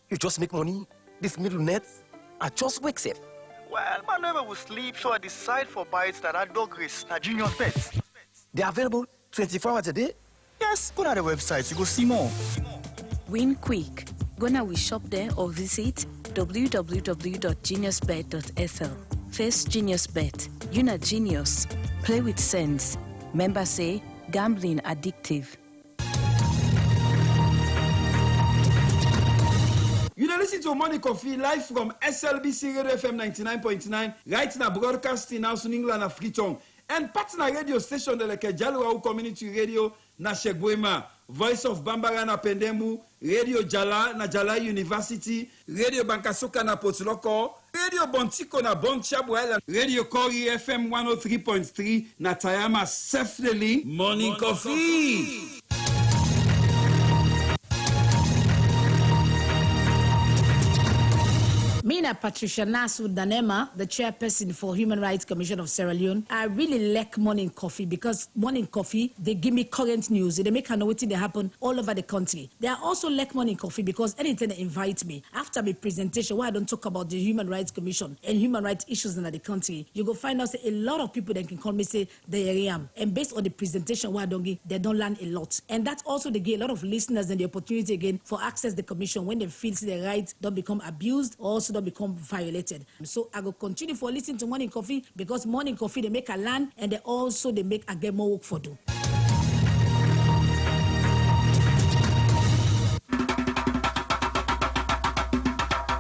You just make money? This middle nets? I just wake safe. Well, man never will sleep, so I decide for bites that are dog race, na Junior Pets. They're available 24 hours a day? Yes, go to the website, you go see more. Win quick. Go now we shop there or visit www.geniusbet.sl. First Genius Bet. You're not genius. Play with sense. Members say gambling addictive. You don't listen to Morning Coffee live from SLBC Radio FM 99.9 right now broadcasting house in England and Freetown and partner radio station de like Jaluau Community Radio na Shegwema, Voice of Bambara na Pendemu, Radio Jala na Jala University, Radio Bankasoka na Potloko, Radio Bontiko na Bonchabu Island, Radio Kori FM 103.3 na Tayama Sefleli. Morning Coffee. Mina Patricia Nasu Danema, the chairperson for Human Rights Commission of Sierra Leone. I really like Morning Coffee because Morning Coffee, they give me current news. They make know what they happen all over the country. They are also like Morning Coffee because anytime they invite me, after my presentation, where I don't talk about the Human Rights Commission and human rights issues in the country, you go find out say, a lot of people that can call me say, there I am. And based on the presentation where I don't give, they don't learn a lot. And that's also they give a lot of listeners and the opportunity again for access the commission when they feel their rights don't become abused or also don't become violated. So I will continue for listening to Morning Coffee because Morning Coffee, they make a land and they also they make a get more work for them.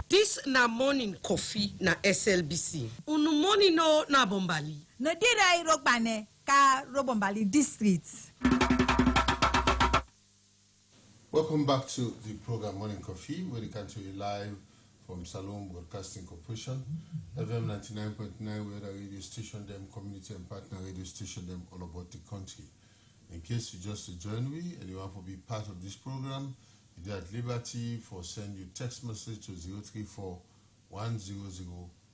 This na Morning Coffee na SLBC. Unu morning no na Bombali. No dira Rogbane ka Robombali district. Welcome back to the program Morning Coffee, where we come to you live from Salon Broadcasting Corporation, FM 99.9, where the radio station, them community and partner radio station, them all about the country. In case you just join me and you want to be part of this program, you at liberty for send you text message to 034 100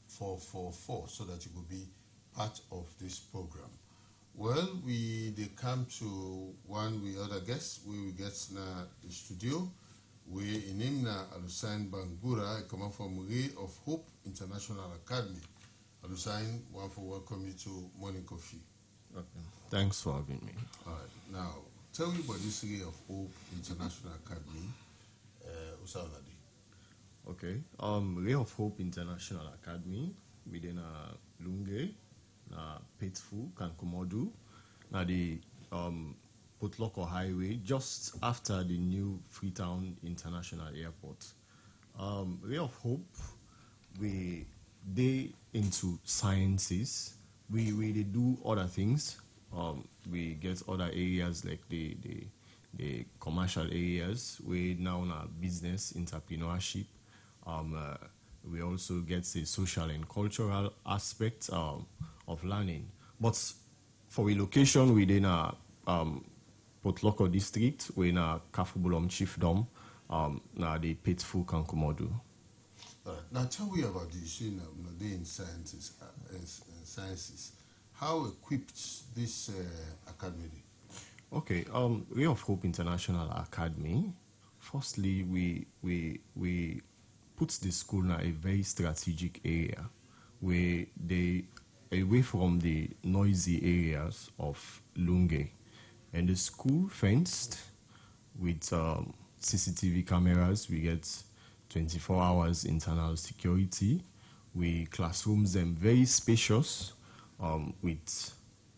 444 so that you will be part of this program. Well, they come to one we other guests, we get na the studio. We in him na Alusain Bangura, I come from Ray of Hope International Academy. Alusain, one for welcome you to Morning Coffee. Okay. Thanks for having me. All right. Now, tell me about this Ray of Hope International Academy. Usaunadi. Okay. Ray of Hope International Academy within Lunge, na Petfu, Kankomodu, na the Potloko Highway, just after the new Freetown International Airport. Ray of Hope, we into sciences. We do other things. We get other areas like the commercial areas. We now in business entrepreneurship. We also get the social and cultural aspects of learning. But for relocation within a Potloko district, we're in a Kafubulom Chiefdom, na the Petfu Kankumodu. Now tell me about this, in sciences. How equipped this academy? Okay, Ray of Hope International Academy. Firstly, we put the school in a very strategic area where they away from the noisy areas of Lunge, and the school fenced with CCTV cameras. We get 24 hours internal security. We classrooms them very spacious with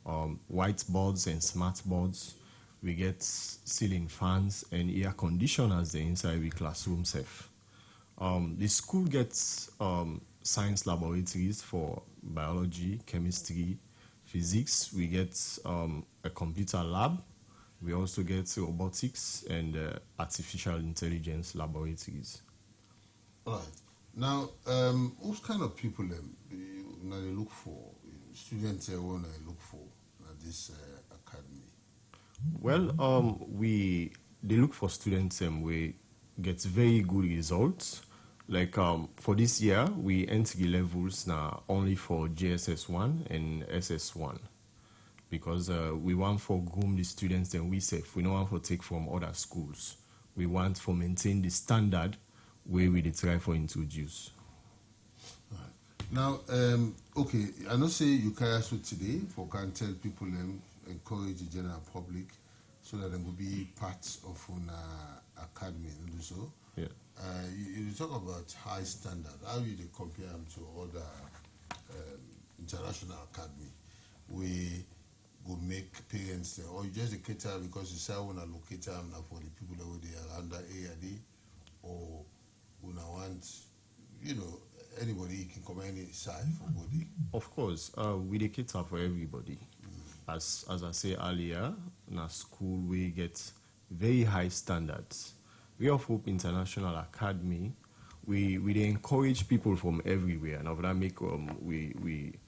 whiteboards and smart boards. We get ceiling fans and air conditioners inside the classroom safe. The school gets science laboratories for biology, chemistry, physics. We get a computer lab. We also get robotics and artificial intelligence laboratories. All right. Now, what kind of people they look for? Students they want to look for at this academy? Well, they look for students we get very good results. Like for this year, we entry levels now only for JSS1 and SS1 because we want for groom the students and we safe. We don't want for take from other schools. We want for maintain the standard where we try for introduce. Right. Now, okay, I know say you carry us today for can tell people encourage the general public so that they will be part of an academy and do so. Yeah. You talk about high standard. How do you compare them to other international academy? We go make parents or you just cater because you say I want to locate them for the people that they are under ARD or when I want, anybody can come any side for body. Of course, we cater for everybody. As I say earlier, in a school we get very high standards. Ray of Hope International Academy, we encourage people from everywhere, and of that make we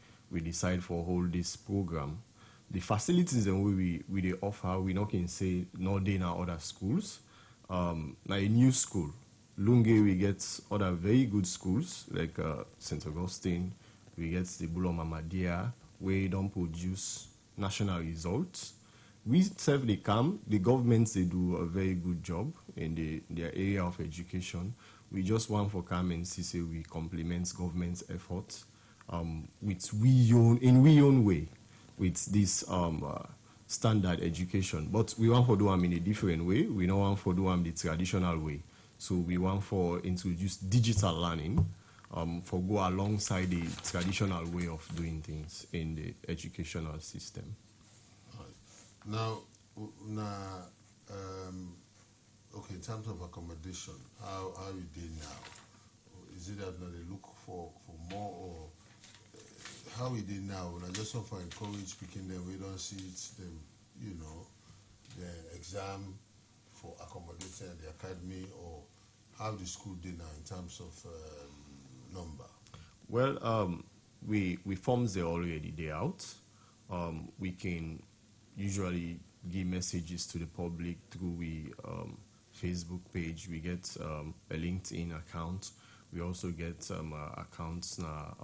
decide for hold this program. The facilities that we offer, we not can say no day in other schools. Now a new school, Lunge, we get other very good schools like St. Augustine. We get the Bulo Mamadia, where don't produce national results. We serve the camp. The governments, they do a very good job in their area of education. We just want for come and see we complement government's efforts with we own way with this standard education. But we want for do them in a different way. We don't want for do them the traditional way. So we want for introduce digital learning for go alongside the traditional way of doing things in the educational system. Now, okay, in terms of accommodation, how you did now? Is it that they look for more or how we did now? I just want to encourage speaking them. We don't see it, them, the exam for accommodating at the academy or how the school did now in terms of number. Well, we forms they already day out. We can usually give messages to the public through Facebook page. We get a LinkedIn account. We also get accounts now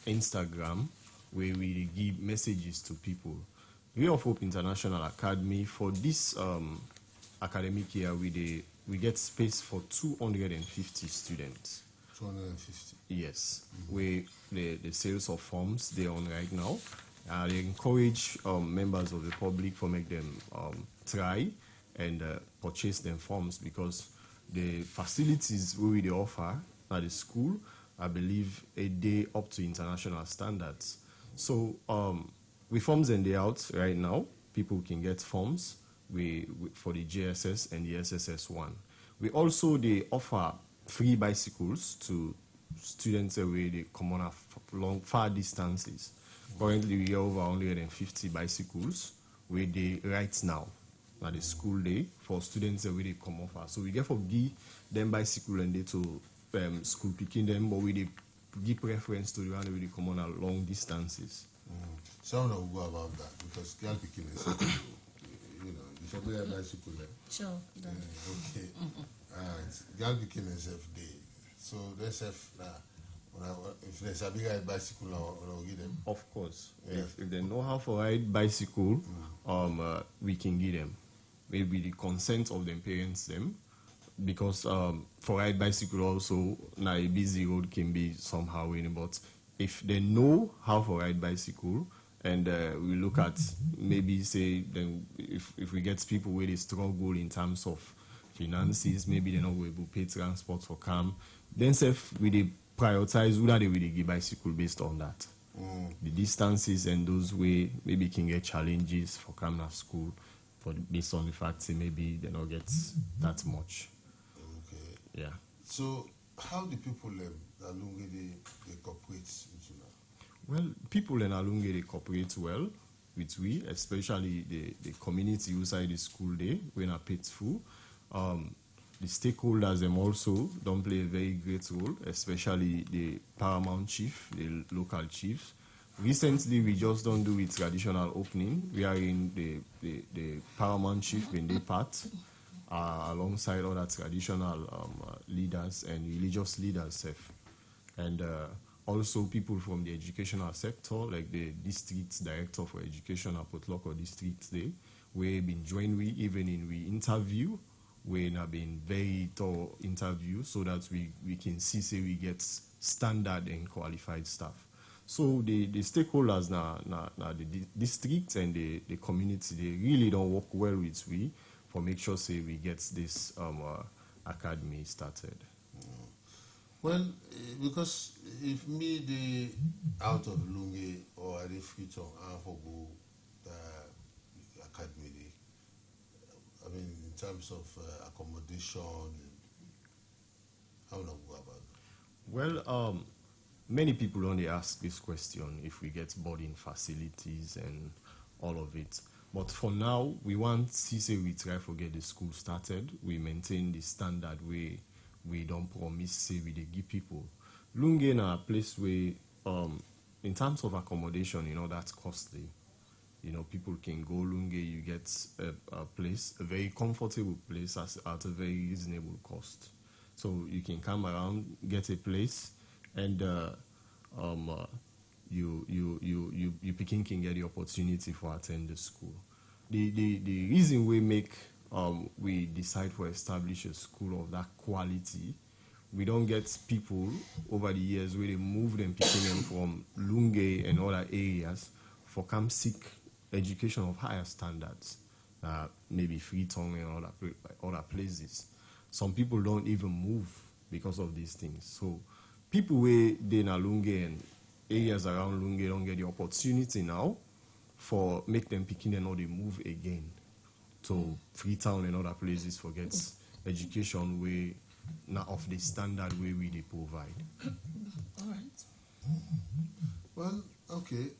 Instagram, where we give messages to people. Ray of Hope International Academy, for this academic year, we get space for 250 students. 250? Yes. We the sales of forms, they're on right now. They encourage members of the public to make them try and purchase them forms, because the facilities we offer at the school, I believe, a day up to international standards. So with forms and they out right now, people can get forms for the JSS and the SSS1. We also they offer free bicycles to students where they come on far distances. Currently, we have over 150 bicycles where they right now at the school day for students where they come offer. So we therefore give them bicycle and they to school picking them, but we give preference to the one where they come on long distances. So I don't know about that, because girl picking is, you should be a bicycle. Sure. Okay. Girl picking is FD. So let's have if there's a big bicycle, I'll give them. Of course. Yeah. If they know how to ride bicycle, we can give them. Maybe the consent of the parents them, because for ride bicycle also, now a busy road can be somehow in, but if they know how to ride bicycle, and we look at maybe say then if we get people where they struggle in terms of finances, maybe they're not able to pay transport for camp, then we prioritize who they will give bicycle based on that. The distances and those way maybe can get challenges for coming to school based on the fact that maybe they don't get that much. Okay. Yeah. So how do people Alunge they cooperate with you now? Well, people in Alunge they cooperate well with we, especially the community outside the school day when are faithful. The stakeholders them also don't play a very great role, especially the paramount chief, the local chiefs. Recently, we just don't do it traditional opening. We are in the paramount chief in the part, alongside other traditional leaders and religious leaders. And also people from the educational sector, like the district director for education at Port Local District Day, we've been joined with, even in we interview. We have been very thorough interview so that we can see, say, we get standard and qualified staff. So the stakeholders now the district and the community, they really don't work well with we for make sure, say, we get this academy started. Well, because if me the out of Lunge or the future I for go academy, I mean, in terms of accommodation, how do you go about it? Well, many people only ask this question if we get boarding facilities and all of it. But for now, we want to say we try to get the school started. We maintain the standard way. We don't promise, say, we give people. Lunge is a place where, in terms of accommodation, that's costly. People can go Lunge, you get a place, a very comfortable place at a very reasonable cost. So you can come around, get a place, and you picking can get the opportunity for attend the school. The reason we decide to establish a school of that quality, we don't get people over the years where they move them, picking them from Lunge and other areas for come seek education of higher standards, maybe Freetown and other places. Some people don't even move because of these things. So people where they in Lunge and areas around Lunge don't get the opportunity now for make them picking and or they move again to Freetown and other places for get education way not of the standard way we they provide. All right. Well, okay.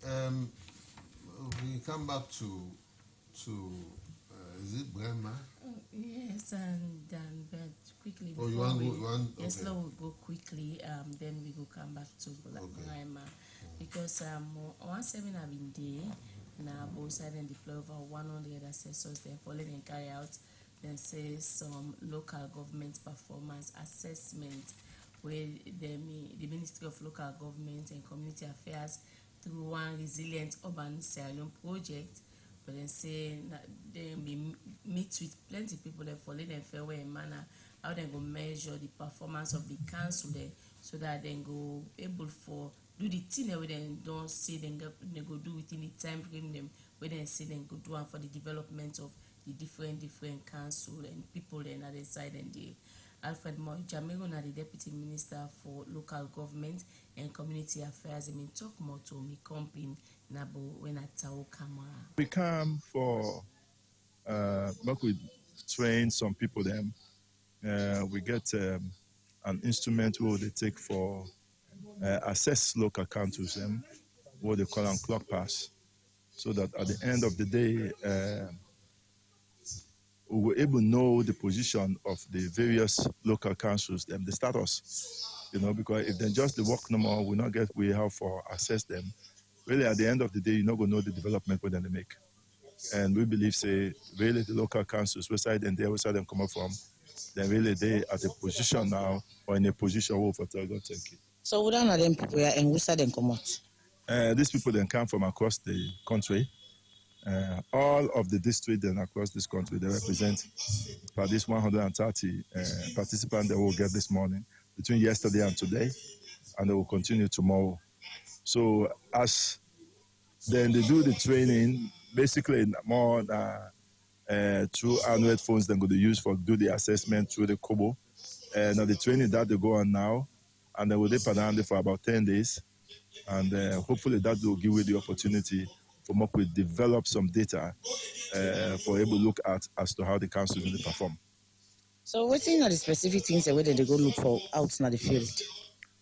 We come back to is it Brema? Yes, and but quickly Oh, before yes, okay. We'll go quickly. Then we will come back to Brema because one seven have been there. Now both sides and deploy over 100 assessors. They're following and carry out. Then say some local government performance assessment where the Ministry of Local Government and Community Affairs through one resilient urban Sierra Leone project, but then say they meet with plenty of people that follow them fair way and manner, how they go measure the performance of the council there, so that they go able for do the thing where they don't say they go do within the time frame them where they say they go do one for the development of the different council and people then at the side. And the Alfred Moy Jamiro, the Deputy Minister for Local Government and Community Affairs, I mean talk more to me comping nabo when I tell camera. We come for work with train some people them. We get an instrument where they take for assess local councils them, what they call on clock pass, so that at the end of the day we were able to know the position of the various local councils, them, the status, because if they just the work no more, we not get we have for assess them. Really, at the end of the day, you're not going to know the development where they make. And we believe, say, really the local councils, where side and there, where side them come up from, then really they at a position now, or in a position where for God, thank you. So what are them people and where side them come out? These people then come from across the country. All of the districts then across this country, they represent for this 130 participants that we'll get this morning, between yesterday and today, and they will continue tomorrow. So as then they do the training, basically more through Android phones they're going to use for do the assessment through the Kobo. Now the training that they go on now, and they will dip around for about 10 days. And hopefully that will give you the opportunity for more to develop some data for able to look at as to how the council will perform. So what are the specific things that they go look for out in the field?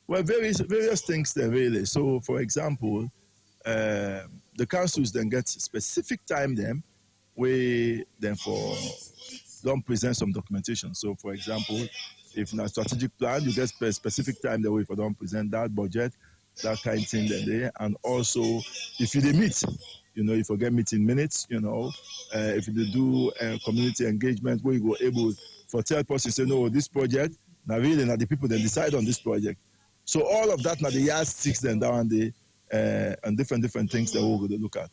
Well, various things there really. So for example, the councils then get specific time then we then for don't present some documentation. So for example, if in a strategic plan you get specific time the way for don't present that budget, that kind of thing there. And also if you meet, if you get meeting minutes, if you do community engagement where you go able for third person say no, this project now really now the people that decide on this project. So all of that now the yardsticks then down the and different things that we're going to look at.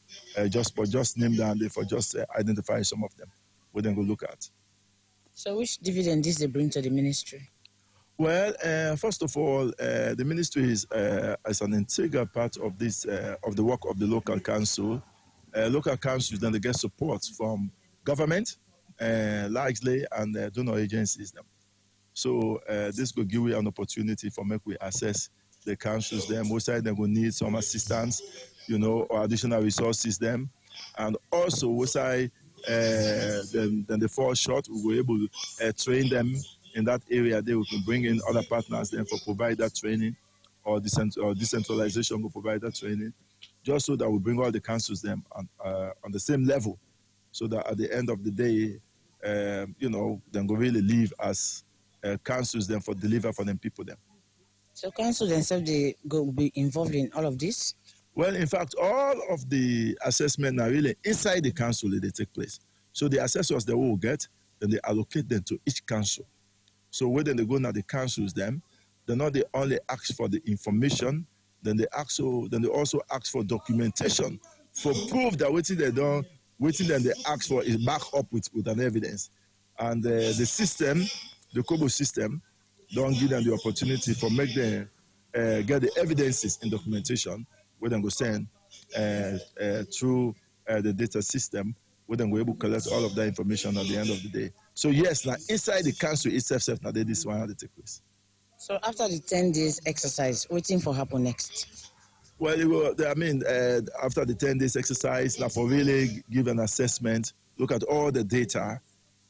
Just name down there for just identify some of them. We then go look at. So which dividend this they bring to the ministry? Well, first of all, the ministry is as an integral part of this of the work of the local council. Local councils then they get support from government, largely, and donor agencies. So this will give you an opportunity for make we assess the councils them. Most side them will need some assistance, or additional resources them, and also most side then they fall short. We were able to train them in that area. They will bring in other partners then for provide that training, or decentralization will provide that training, just so that we bring all the councils them on the same level, so that at the end of the day, then go really live as councils then for deliver for them people them. So council themselves they go be involved in all of this? Well, in fact, all of the assessment are really inside the council that they take place. So the assessors they will get, then they allocate them to each council. So when they go now the councils them, they not they only ask for the information, then they also ask for documentation for proof that waiting then they ask for is back up with an evidence. And the system, the Kobo system, don't give them the opportunity for make them get the evidences in documentation, where they go send through the data system, where they go able to collect all of that information at the end of the day. So yes, now inside the council itself, now this one had to take place. So after the 10 days exercise, waiting for happen next? Well, after the 10 days exercise, now for really give an assessment, look at all the data.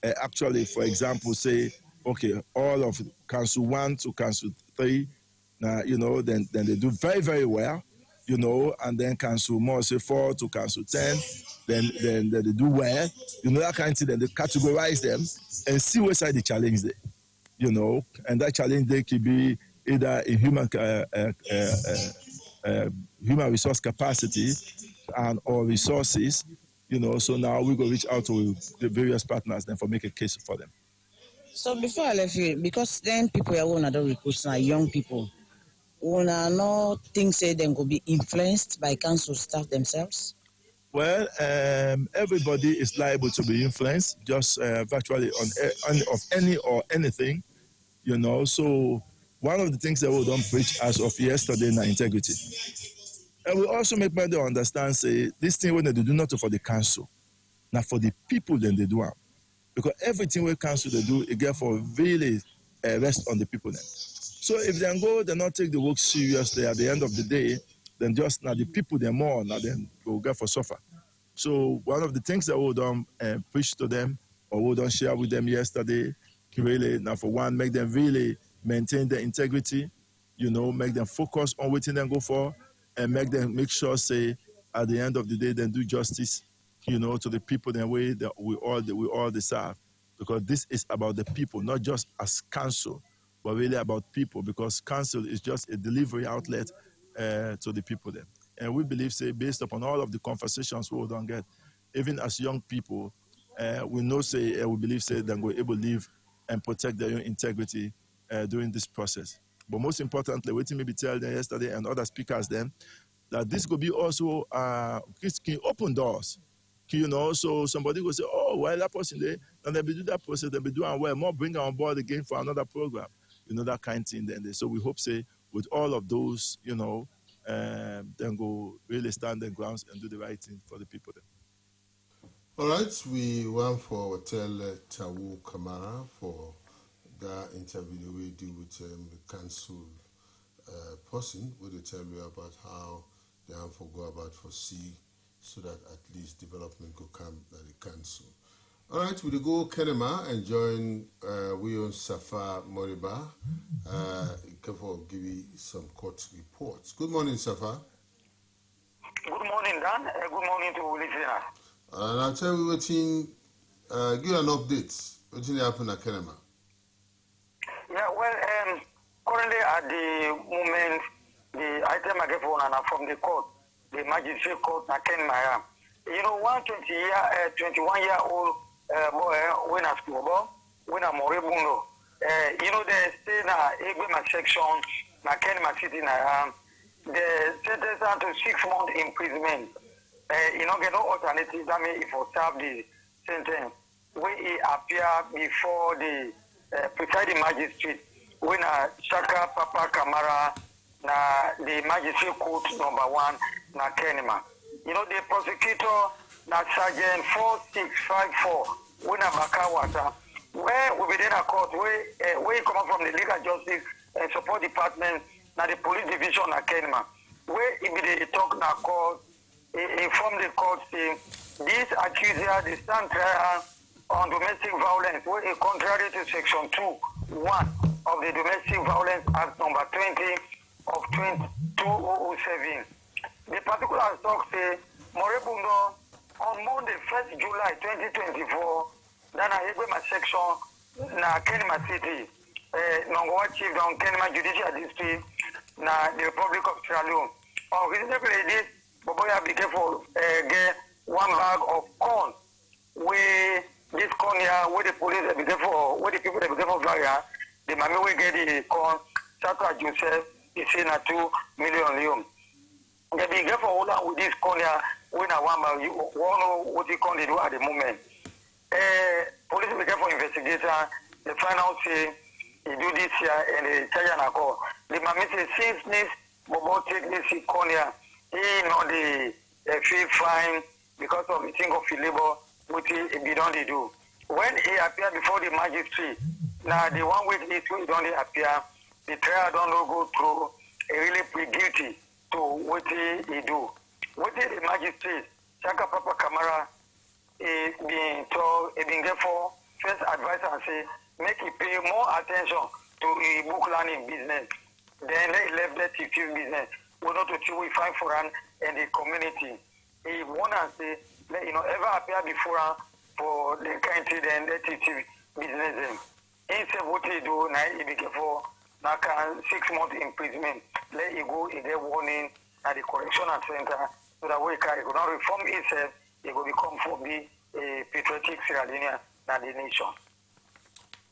Actually, for example, say, okay, all of Council 1 to Council 3, now, then they do very, very well, and then Council more, say 4 to Council 10, then they do well, that kind of thing, then they categorize them and see what side the challenge there, and that challenge there could be either in human resource capacity and or resources, so now we go reach out to the various partners then for make a case for them. So before I left you, because then people are one don't recruit now, young people, wanna not think say them could be influenced by council staff themselves? Well, everybody is liable to be influenced, just virtually on any or anything, you know. So one of the things that we don't preach as of yesterday na integrity. And we also make people understand, say, this thing when they do not for the council, now for the people then they do it. Because everything we council they do, it get for really rest on the people then. So if they go, they not take the work seriously at the end of the day, then just now the people they more, now then will get for suffer. So one of the things that we don't preach to them or we don't share with them yesterday, really, now for one, make them really maintain their integrity, you know, make them focus on what they go for, and make sure, say, at the end of the day, then do justice, you know, to the people in a way that we all deserve. Because this is about the people, not just as council, but really about people, because council is just a delivery outlet to the people then. And we believe, say, based upon all of the conversations we don't get, even as young people, we know, say, we believe, say, that we're able to live and protect their own integrity during this process. But most importantly, what maybe tell them yesterday and other speakers then, that this could be also, this can open doors. You know, so somebody will say, oh, well, that person there, and they'll be doing that process, they'll be doing well, more bring on board again for another program, you know, that kind of thing. Then so we hope, say, with all of those, you know, then go really stand their grounds and do the right thing for the people then. All right, we want for tell Tawu Kamara for that interview we do with the council person, where they tell you about how they have to go about for see so that at least development could come at the council. All right, we'll go Kenema and join we on Safa Moriba. For give you some court reports. Good morning, Safa. Good morning, Dan. Good morning to listeners. And I'll tell you what in give an update. What happened at Kenema? Yeah, well, currently at the moment, the item I get from the court, the magistrate court, Kenema. You know, 21-year-old boy, when a school boy, when a moribundo. You know, they stay in a section, Kenema City, the sentence to 6 months imprisonment. You know, get no alternative. That means if you serve the sentence, when it appear before the presiding magistrate, when a Shaka Papa Kamara, the magistrate court #1, Kenema. You know, the prosecutor, Sergeant 4654, when a Bakawata, where we be in a court, where come from the legal justice and support department, now the police division, Kenema, where if they talk na court, inform the court, say, this accuser, the stand trial on domestic violence, where contrary to section 2(1) of the Domestic Violence Act number 20 of 2007. The particular talk say, Morebundo, on Monday, 1st July 2024, then I have my section na Kenema City, Nongwa Chief down Kenema Judicial District, na the Republic of Sierra Leone. On reasonable this, Boboya be careful, get 1 bag of corn, where this corn here, where the police be careful, where the people be careful flag, the mommy will get the corn, Saka Joseph, is in a 2 million leon. They be careful hold on with this corn here, when I want you won't know what you can do at the moment. Police be careful investigator, the final say, he do this here and the charge and call. The mommy say, since this, Bobo take this corn here, he know the fee fine because of the thing of the labor, which he be done they do. When he appear before the magistrate, now the 1 week this week don't appear, the trial don't go through, he really plead guilty to what he do. What the magistrate, Chaka Papa Kamara, being told, being therefore first advice and say, make it pay more attention to a book learning business. Then let left the teaching business. We not to chew we find for an and the community. He want to say, you know, ever appear before for the country then the teaching business. Instead what he do now he be careful. Now 6 months imprisonment. Let you go in the warning at the correctional center so that we can not reform itself. It will become for be a patriotic Sierra Leonean and the nation.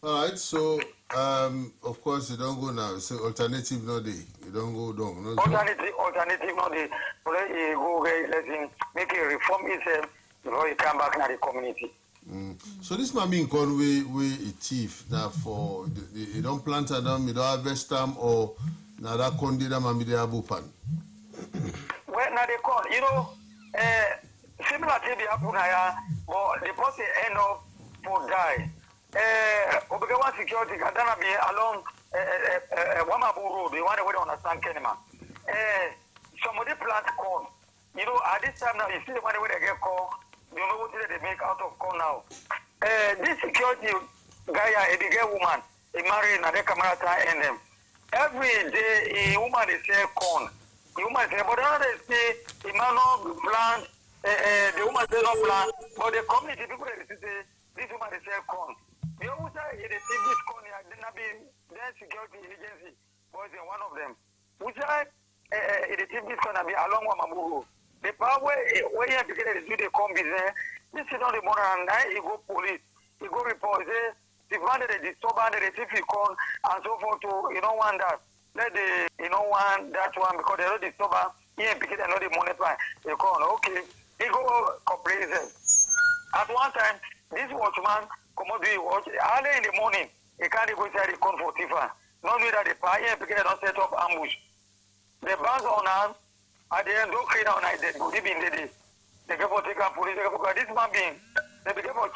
All right, so of course you don't go now. So alternative no day. You don't go down. No, Alternative no day. You go let him make a reform itself before you come back to the community. So this might mean Conway a thief now for you don't plant them, you don't harvest them, or now that condi them and the abupan. Well, now they call similar to the apunaya, but the person end up for die. Obegawa security can be along Wamabu Road, the one way on a San Kenema. Somebody plant corn. You know, at this time now, you see the one way they get corn. You know what they make out of corn now. This security guy, a big woman, he married Nade Kamarata and them. Every day, a woman is say corn. The woman say, but another say, he might not plant, the woman say not plant, but the community people say, this woman is say corn. The woman say, they take this corn, they not be their security agency, was one of them. Which I, they take this corn and be along with Mamuru. The power where you have to get to do the com business, this is not the morning and night, you go police, you go report, the one that they disturb and they take you corn and so forth to, you don't want that. Let the, you don't want that one because they don't disturb, you ain't picking another money plan. You call, okay, he go cooperate. At one time, this watchman come out do watch, early in the morning, he can't go inside the corn for Tifa. Not only that the power, he ain't picking it, don't set up ambush. The bands on hand, at the end, don't clean out like that. Good evening, lady. They go for take a police. They go for this man being. They begin for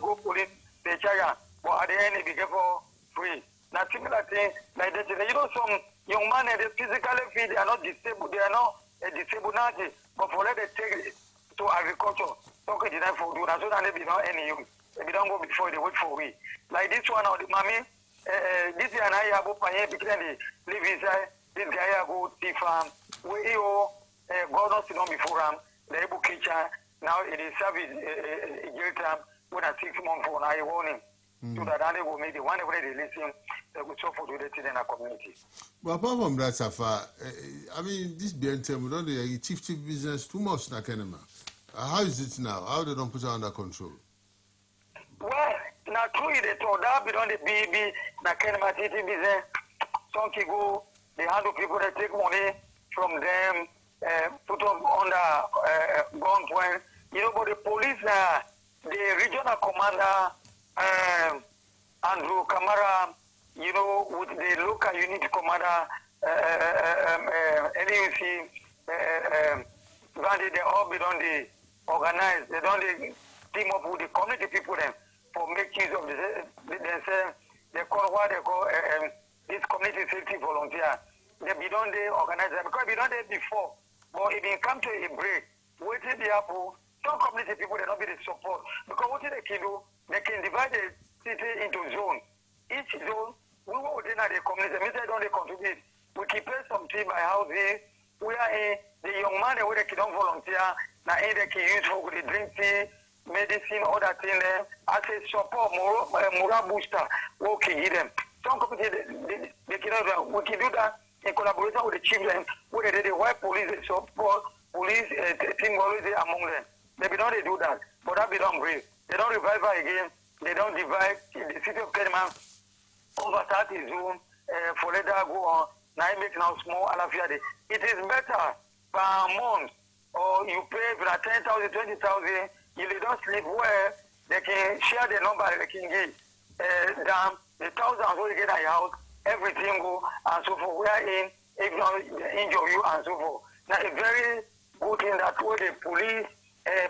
go police. They charge. But at the end, they begin for free. Now, similar thing like that. You know, some young man they physically fit. They are not disabled. They are not disabled. But for let they take to agriculture, don't get denied for do. That's so that they be not any use. They don't go before they wait for we. Like this one or the mommy. This is an eye about paying because they live inside. This guy go to farm. We governor sit on before him, the able kitchen, now it is service jail time when a 6 months for now warning. So that they will make the one way they listen, they will suffer to the in our community. But apart from that, Safa, I mean, this BNT, we don't do chief business too much na Kenema. How is it now? How they don't put it under control? Well, now true they told that beyond the BB na Kenema city business. Some go, they handle people that take money from them, put up under gunpoint. You know, but the police, the regional commander, Andrew Kamara, you know, with the local unit commander, NUC, they all be done the organize, they don't team up with the community people then for make use of themselves. They call what they call this community safety volunteer. They be done they organize them because we done it before. But if they come to a break, waiting the apple, some community people they don't be the support. Because what they can do, they can divide the city into zones. Each zone, we will within the community, means they don't contribute. We keep some team by housing. We are in the young man where they can volunteer, now they can use for the drink tea, medicine, all that thing there. As a support, moral booster, we can give them. Some community they cannot we can do that in collaboration with the children, where they white police support, police team always among them. They don't do that, but that be don't breathe. They don't revive her again. They don't divide the city of Kenema over 30 zone for let that go on. Now it makes now small alafia. It is better per month, or you pay for 10,000, 20,000. If they don't sleep well, they can share the number. They can give them the thousands who they get at your house. Everything go and so forth. We are in, if not injure you and so forth. Now a very good thing that where the police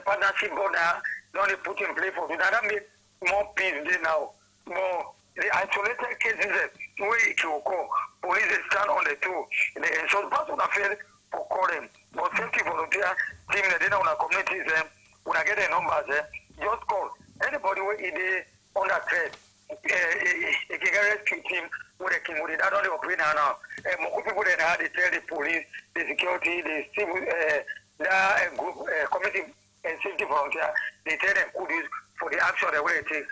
partnership go now, don't put in place for that. That makes more peace there now. More the isolated cases where it will go, police stand on the toe. The insurance person affair for call them. But safety volunteer team they don't want communities when I get the numbers just call anybody where it is under threat. It can rescue team where they can that only operate now. More people that had they tell the police, the security, the civil group community and safety volunteer, they tell them kudos for the action that we take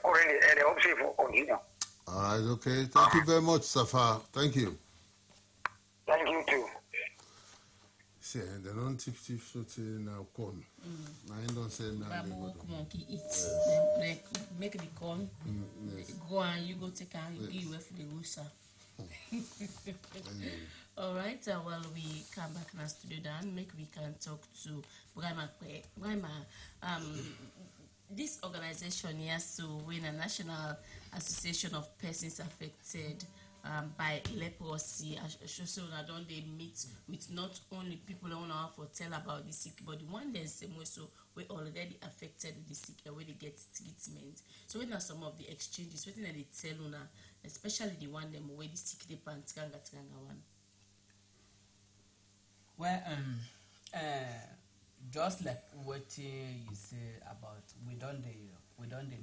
currently and they hope safe will continue. All right, okay. Thank you very much, Safa. Thank you. Thank you too. see, they don't tip so now corn. I don't say now. Babu monkey eat. Like make the corn. Yes. Go and you go take and give you for the rooster. All right. Well, we come back in our studio then. Make we can talk to Brahma. This organization here, so we're a National Association of Persons Affected by leprosy. So I don't they meet with not only people who know how to tell about the sick, but the one there's same way so we're already affected with the sick where they get treatment. So when are some of the exchanges, what they tell you now, especially the one them where the sick they pan tranga one. Well, just like what you say about we don't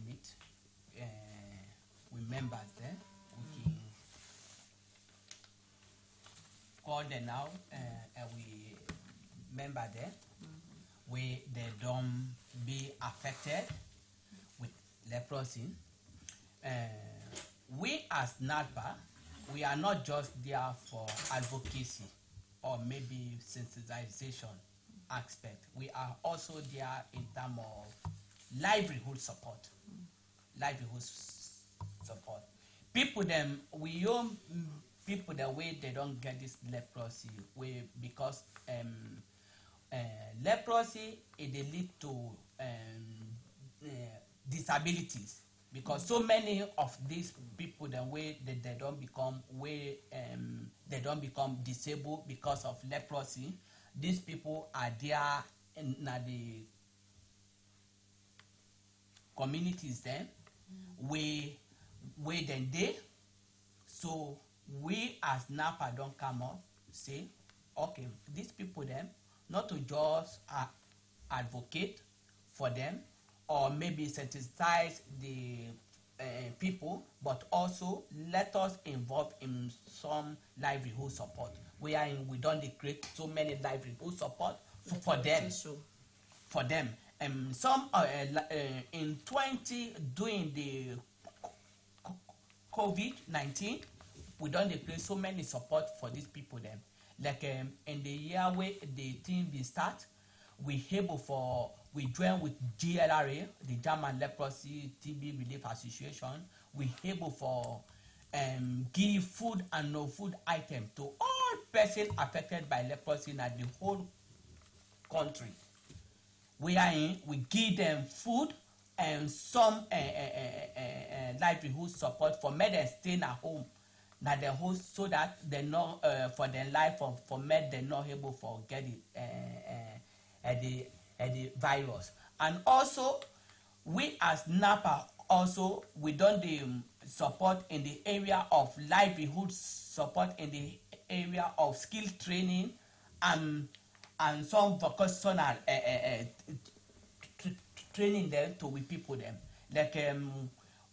meet with members there. We can call them now and we member there where they don't be affected with leprosy. We as NADPA, we are not just there for advocacy or maybe sensitization aspect. We are also there in terms of livelihood support. People them we own people the way they don't get this leprosy because leprosy it lead to disabilities because so many of these people the way they don't become disabled because of leprosy. These people are there in the communities then where then they so we as NAPA don't come up say okay these people them not to just advocate for them or maybe sensitize the people, but also let us involve in some livelihood support. We don't create so many livelihood support for them. For them, some in 20 during the COVID-19, we don't create so many support for these people. Them like in the year where the thing be start, we join with GLRA, the German Leprosy TB Relief Association. We able for give food and no food item to all persons affected by leprosy in the whole country. We give them food and some livelihood support for men that stay at home. Now the whole so that they know for their life for men they're not able for get it the virus. And also we as NAPA also we don't support in the area of livelihood support in the area of skill training and some vocational training them to we people them like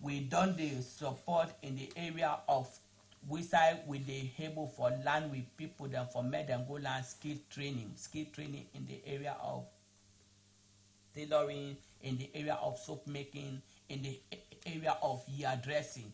we done the support in the area of we side with the able for land with people them for make them go land skill training in the area of tailoring, in the area of soap making, in the area of hairdressing.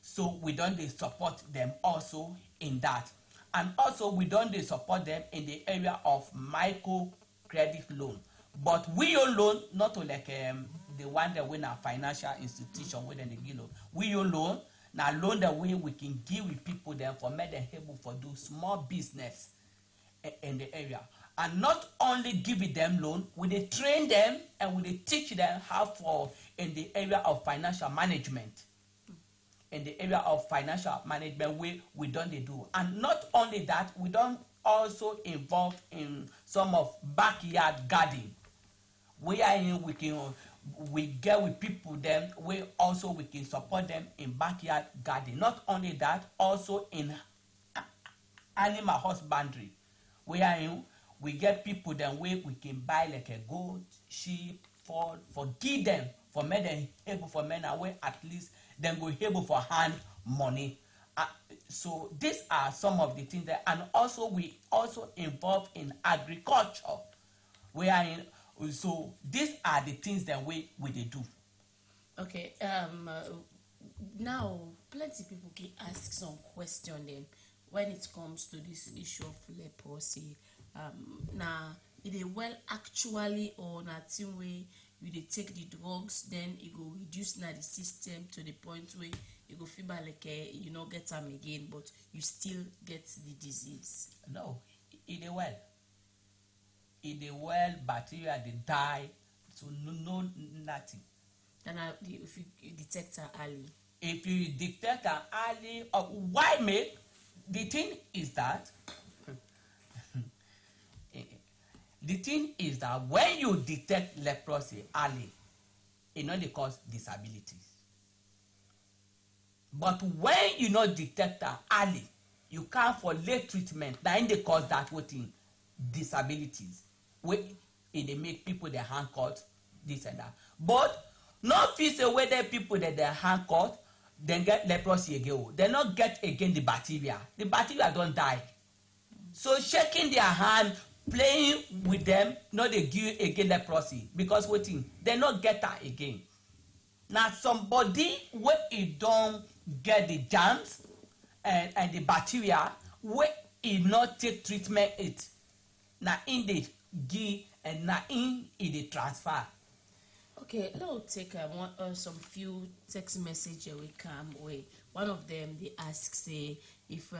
So we don't support them also in that. And also we don't support them in the area of micro credit loan. But we loan not to like the one that we a financial institution where they give loan. We loan now loan the way we can give with people them for make them able for do small business in the area. And not only give them loan, we train them and we teach them how for in the area of financial management. In the area of financial management, we don't do. And not only that, we don't also involve in some of backyard garden. We get with people them, we can support them in backyard garden. Not only that, also in animal husbandry. We get people then we can buy like a goat, sheep, for give them for make them able for men away at least then go able for hand money. So these are some of the things that, and also we also involved in agriculture. So these are the things that we do. Okay. Now plenty people can ask some question then when it comes to this issue of leprosy. Now it is well actually or na thing way you dey take the drugs, then it go reduce na the system to the point where you go feel like you not get them again, but you still get the disease. No, it is well. It is well, bacteria they die, so no nothing. And if you detect her early. If you detect her early, why make? The thing is that when you detect leprosy early, it not dey cause disabilities. But when you not detect her early, you come for late treatment. Then they cause that what thing disabilities. Where it they make people their hand cut, this and that. But not feel say whether people that their hand cut, then get leprosy again. They not get again the bacteria. The bacteria don't die. So shaking their hand, playing with them, not they give again leprosy because waiting they not get that again. Now somebody where it don't get the germs and the bacteria where it not take treatment it. Now in the give and now in the transfer. Okay, let's take some few text messages we come away. One of them they ask say if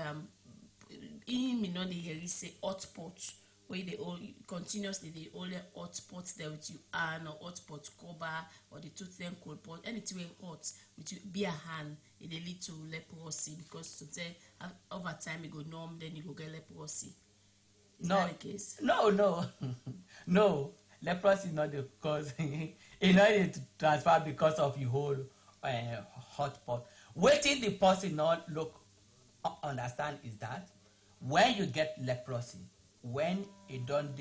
in me know they hear say hot pot where they all continuously they all hot pots there with you and or hot pot cover or the tooth them cold pot anything hot with you be a hand it they lead to leprosy because to say over time it go numb then you go get leprosy. Is that the case? No. Leprosy is not the cause. It not to transfer because of your whole hot pot. Waiting the person not look understand is that when you get leprosy, when it don't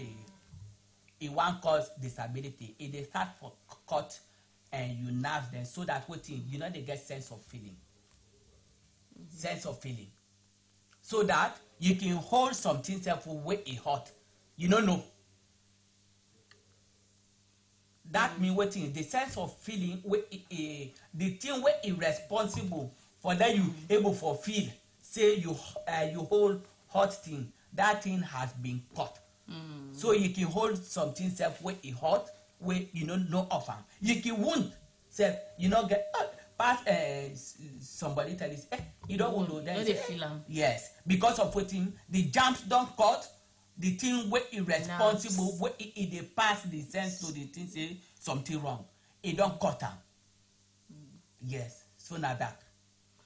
it won't cause disability, it they start for cut and you nerve them so that waiting you know they get sense of feeling. Sense of feeling. So that you can hold something self where it hot. You don't know. That mean waiting the sense of feeling where the thing where irresponsible for that you able for feel say you hold hot thing that thing has been cut. So you can hold something self where it hot where you don't know of them. You can wound self you know get past somebody tell you you don't want to then they feel them. Yes, because of waiting the jumps don't cut. The thing where irresponsible where it they pass the sense to the thing say something wrong. It don't cut them. Yes, so now that.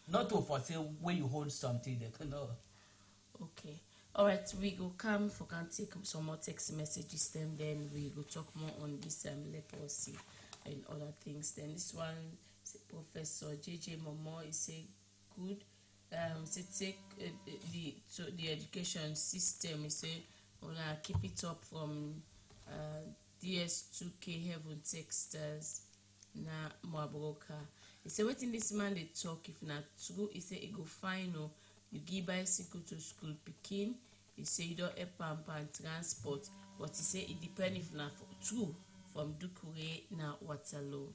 Not to foresee when you hold something they can know. Okay. Alright, we go come for can take some more text messages then we go talk more on this leprosy and other things. Then this one Professor JJ Momo is say good say take the education system is say wanna keep it up from DS2K Heaven Texters na Mwabroka. He say waiting this man they talk if not true he say it go fine or you give bicycle to school picking. He say you don't help and transport but he say it depend if not true from Dukure na Waterloo.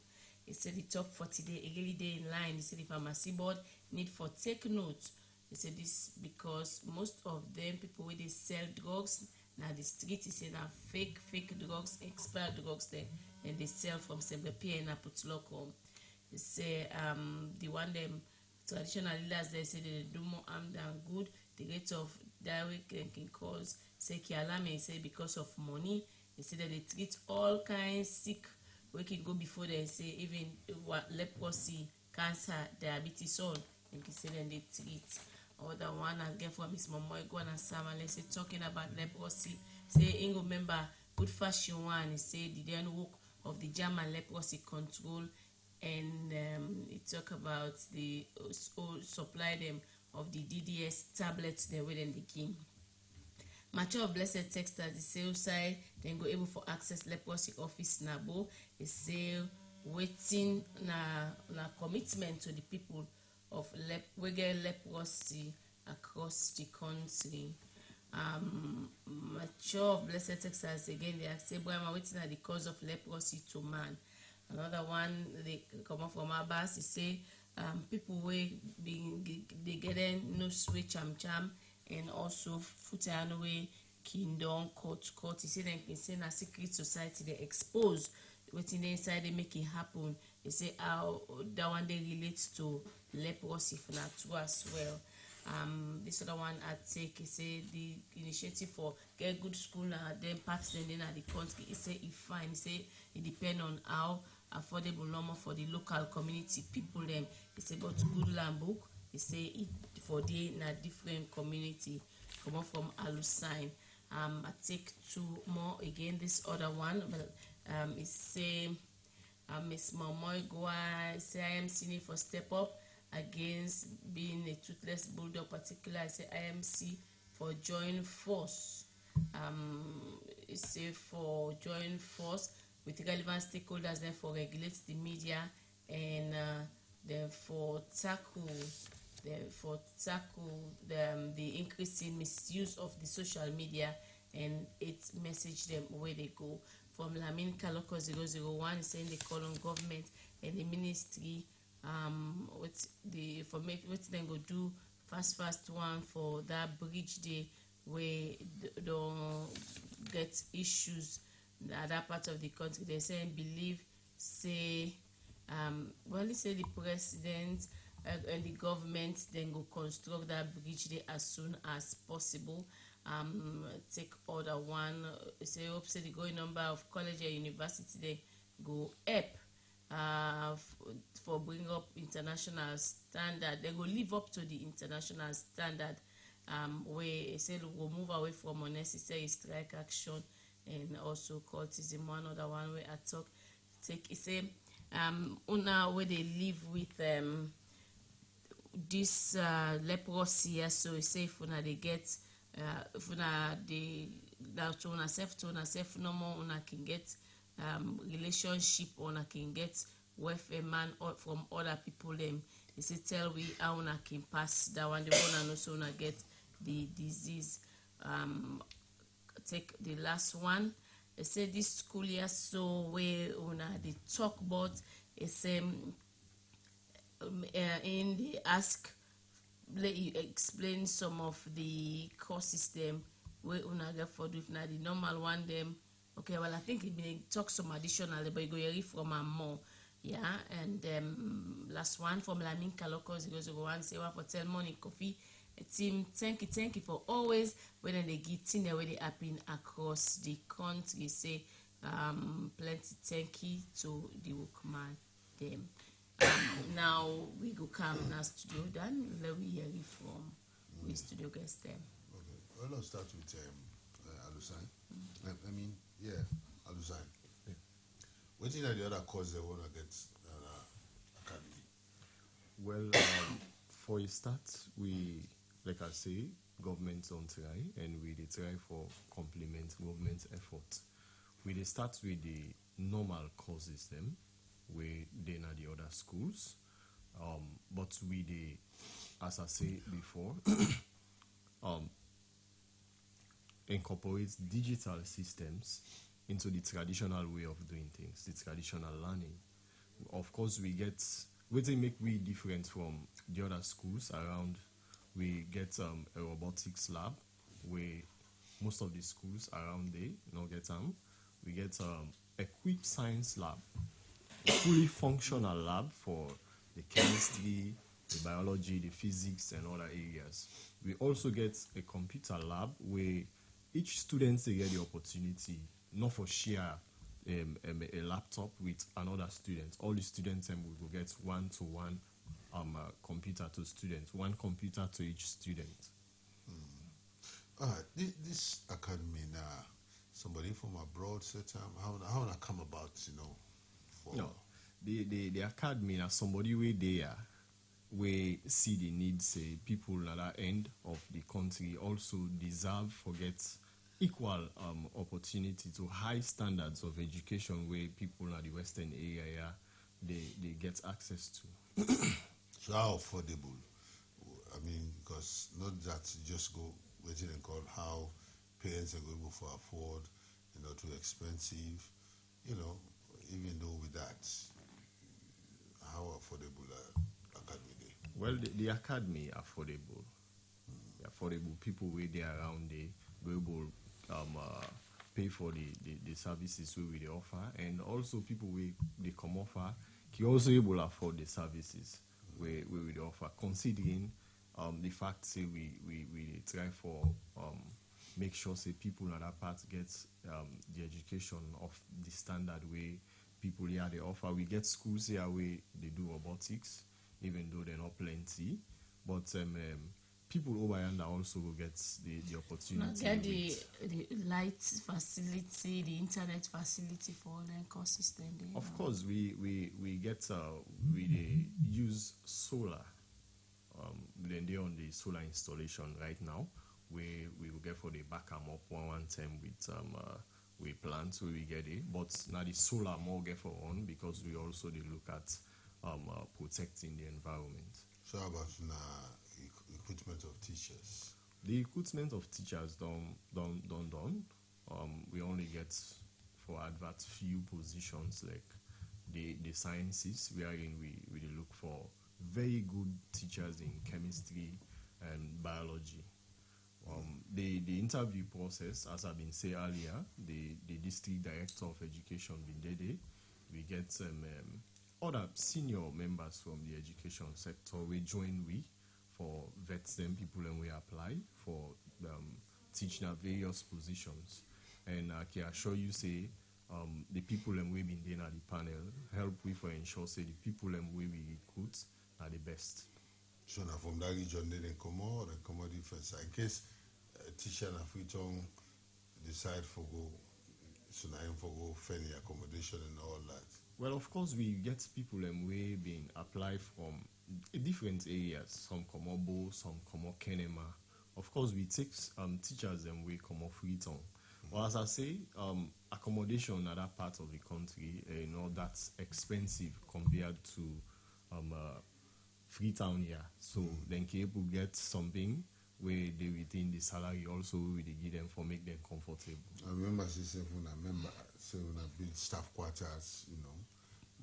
He said the top 40 day a really day in line. He said the pharmacy board need for take note. He said this because most of them people where they sell drugs now the street he said now fake drugs, expired drugs there and they sell from SLBC and Putloco. He say the one them traditional leaders they say they do more harm than good. The rate of direct can cause say Kialame he say because of money. He said that they treat all kinds sick we can go before they say even leprosy, cancer, diabetes all and can say then they treat. Other one again from Miss Momoy and Sama let's say talking about leprosy. Say Ingo member good fashion one he say the then work of the German leprosy control and it talk about the supply them of the DDS tablets they within the king. Mature of Blessed Texters, the sales side, then go able for access leprosy office nabo. They say waiting na commitment to the people of we get leprosy across the country. Mature of Blessed Texters again they say boy I'm waiting at the cause of leprosy to man. Another one they come up from Abbas, they say people they getting no switch cham and also foot and way kingdom, court. He say dem can say na secret society they expose wetin dey inside they make it happen. He say how that one they relate to leprosy for na true as well. This other one I take, he say the initiative for get good school now, then parts then at the country. He say it fine. He say it depend on how affordable normal for the local community people them. He say but good land book. He say it for the in a different community. Come on from Alusine. I take two more again. This other one, but it say Miss Mamoy Goa say I am seen for step up against being a toothless bulldog. Particular, I say IMC for join force. It say for join force with relevant stakeholders, then for regulate the media and then for tackle the increasing misuse of the social media and its message them where they go. From Lamin Kaloko 001 saying they call on government and the ministry what then go do fast one for that bridge day where don't get issues at that part of the country. They say believe say well, they say the president and the government then go construct that bridge day as soon as possible. Take other one. Say hope say the growing number of college and university they go up for bring up international standard. They go live up to the international standard. Where say we'll move away from unnecessary strike action and also cultism. One other one where I talk take say una where they live with this leprosy. So we say if una they get if una they that to una self no more una can get relationship or una can get welfare man or from other people them. They say tell we how una can pass that one. They wanna know so una get the disease. Take the last one. They say this school year so where una they talk about it's in they ask let you explain some of the courses them where una get for do if na the normal one them. Okay, well I think it may talk some additional but you go hear it from more. Yeah, and last one from Lamin Kaloko 001 say one for tell money coffee. Team, thank you for always when they get in the way they happen across the country. Say plenty thank you to the workman them. Now we go come now studio done. Let we hear it from the studio guest them. Okay, well let's start with Alusine. I mean, yeah, Alusine. Yeah. What are the other cause they want to get academy? Well, for a start, we, like I say, government on try, and we they try for complement government effort. We they start with the normal causes them, where they na the other schools, but we they, as I say before, incorporate digital systems into the traditional way of doing things, the traditional learning. Of course, we get what they make we different from the other schools around. We get a robotics lab where most of the schools around there not get we get a quick science lab, a fully functional lab for the chemistry, the biology, the physics, and other areas. We also get a computer lab where each student they get the opportunity not for share a laptop with another student. All the students will get one-to-one computer to students, one computer to each student. This academy now, somebody from abroad said how I come about, for no, the academy now somebody way there we see the needs people at that end of the country also deserve forget equal opportunity to high standards of education where people in the Western area they get access to. So how affordable? I mean, because not that you just go waiting and call how parents are going to afford, too expensive, even though with that, how affordable academy day? Well, the academy affordable. Affordable people where they around they be able pay for the services we they offer, and also people they come offer can also able to afford the services we they offer, considering the fact say we try for make sure say people in that part get the education of the standard way people here they offer. We get schools here where they do robotics, even though they're not plenty, but people over yonder also will get the opportunity. Get the light facility, the internet facility for the courses then. Of course, we get we use solar. Then they on the solar installation right now. We will get for the back up one time with plants where we get it, but now the solar more get for on because we also they look at protecting the environment. So how about equipment of teachers? The equipment of teachers done. We only get for advert few positions like the sciences wherein we look for very good teachers in chemistry and biology. The interview process, as I've been saying earlier, the district director of education been there. We get other senior members from the education sector. We join for vet them people and we apply for teaching at various positions. And I can assure you say the people and we been there at the panel help we for ensure say the people and we recruit are the best. So now from that region they come out and come out different. I guess teacher and Afriton decide for go so now for go find accommodation and all that. Well, of course we get people and we been applied from different areas. Some come out Bo, some come out Kenema. Of course we take teachers and we come out Freetown. Well, as I say, accommodation in other parts of the country, that's expensive compared to Freetown here. So then people get something where they retain the salary also we they give them for make them comfortable. I remember when I build staff quarters,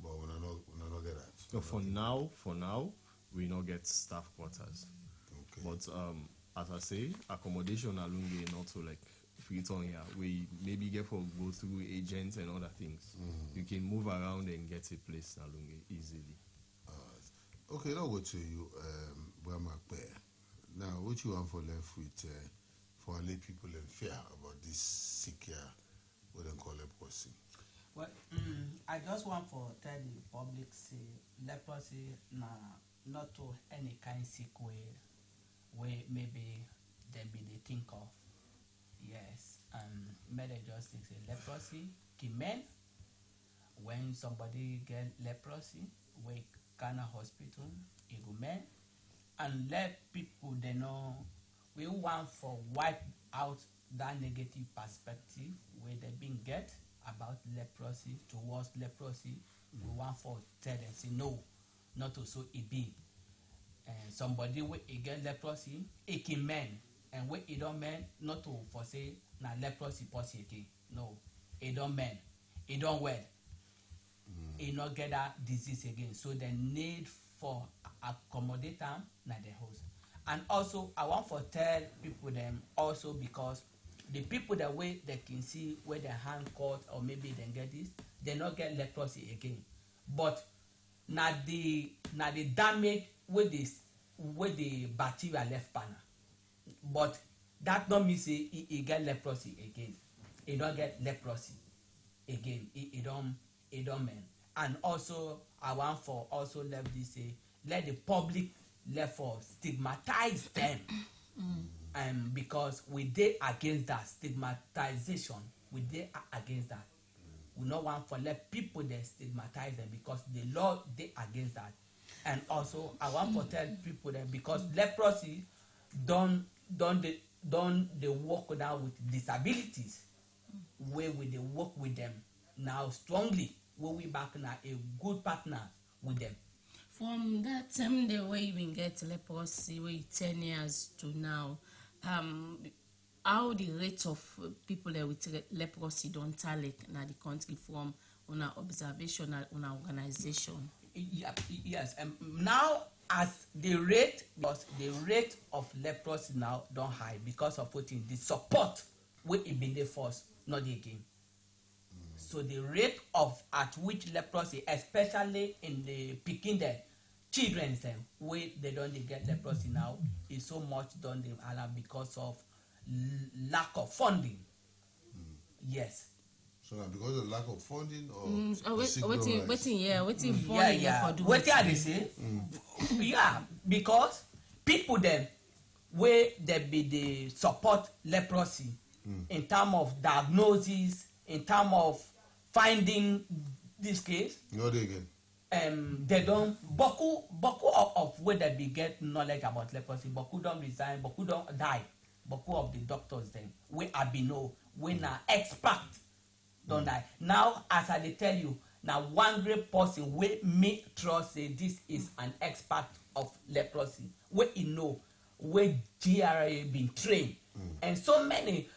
but when I not get that. So for now, we not get staff quarters. Okay. But as I say, accommodation alone not so like Freetown here. We maybe get for go through agents and other things. You can move around and get a place along easily. Okay, now go to you, Brahma Bear. Now, what you want for left with for lay people in fear about this sick here, what they call leprosy? Well, I just want to tell the public say leprosy not to any kind sick way maybe they think of. Yes, may they just think say leprosy can men when somebody get leprosy we can a hospital it go men and let people they know we want for wipe out that negative perspective where they been get about leprosy towards leprosy. We want for tell them say no, not to so it be. And somebody when it get leprosy, it can men, and when it don't men, not to for say na leprosy possible. No, it don't men, it don't well. It not get that disease again. So the need for accommodate them na the house. And also I want for tell people them also because the people that way they can see where their hand caught or maybe they get this, they not get leprosy again. But now the damage with the bacteria left panel. But that don't mean say he get leprosy again. He don't get leprosy again. He don't mean. And also I want for also let this say let the public left for stigmatize them. Because we did against that stigmatization, we did against that. We don't want for let people they stigmatize them because the law did against that. And also I want to tell people that because leprosy don't they work now with disabilities where we they work with them now strongly where we back now a good partner with them. From that time the way we get leprosy, we 10 years to now, how the rate of people there with leprosy don't tell it in the country from on our observation on our organization? Yes, now as the rate of leprosy now don't high because of putting the support wey e been dey first no dey again. So the rate of at which leprosy, especially in the pikin dem, children dem wey they don dey get leprosy now, is so much don dey allow because of lack of funding. Yes. So now because of lack of funding or wetin funding for do wetin I dey say? Yeah, because people dem wey dem be dey support leprosy in terms of diagnosis, in terms of finding this case. No dey again. They don't boku of where they be get knowledge about leprosy. Boku don't resign, boku don't die. Boku of the doctors then we know we na expert don't die. Now as I dey tell you, now one great person we me trust say this is an expert of leprosy. We know where GRA been trained and so many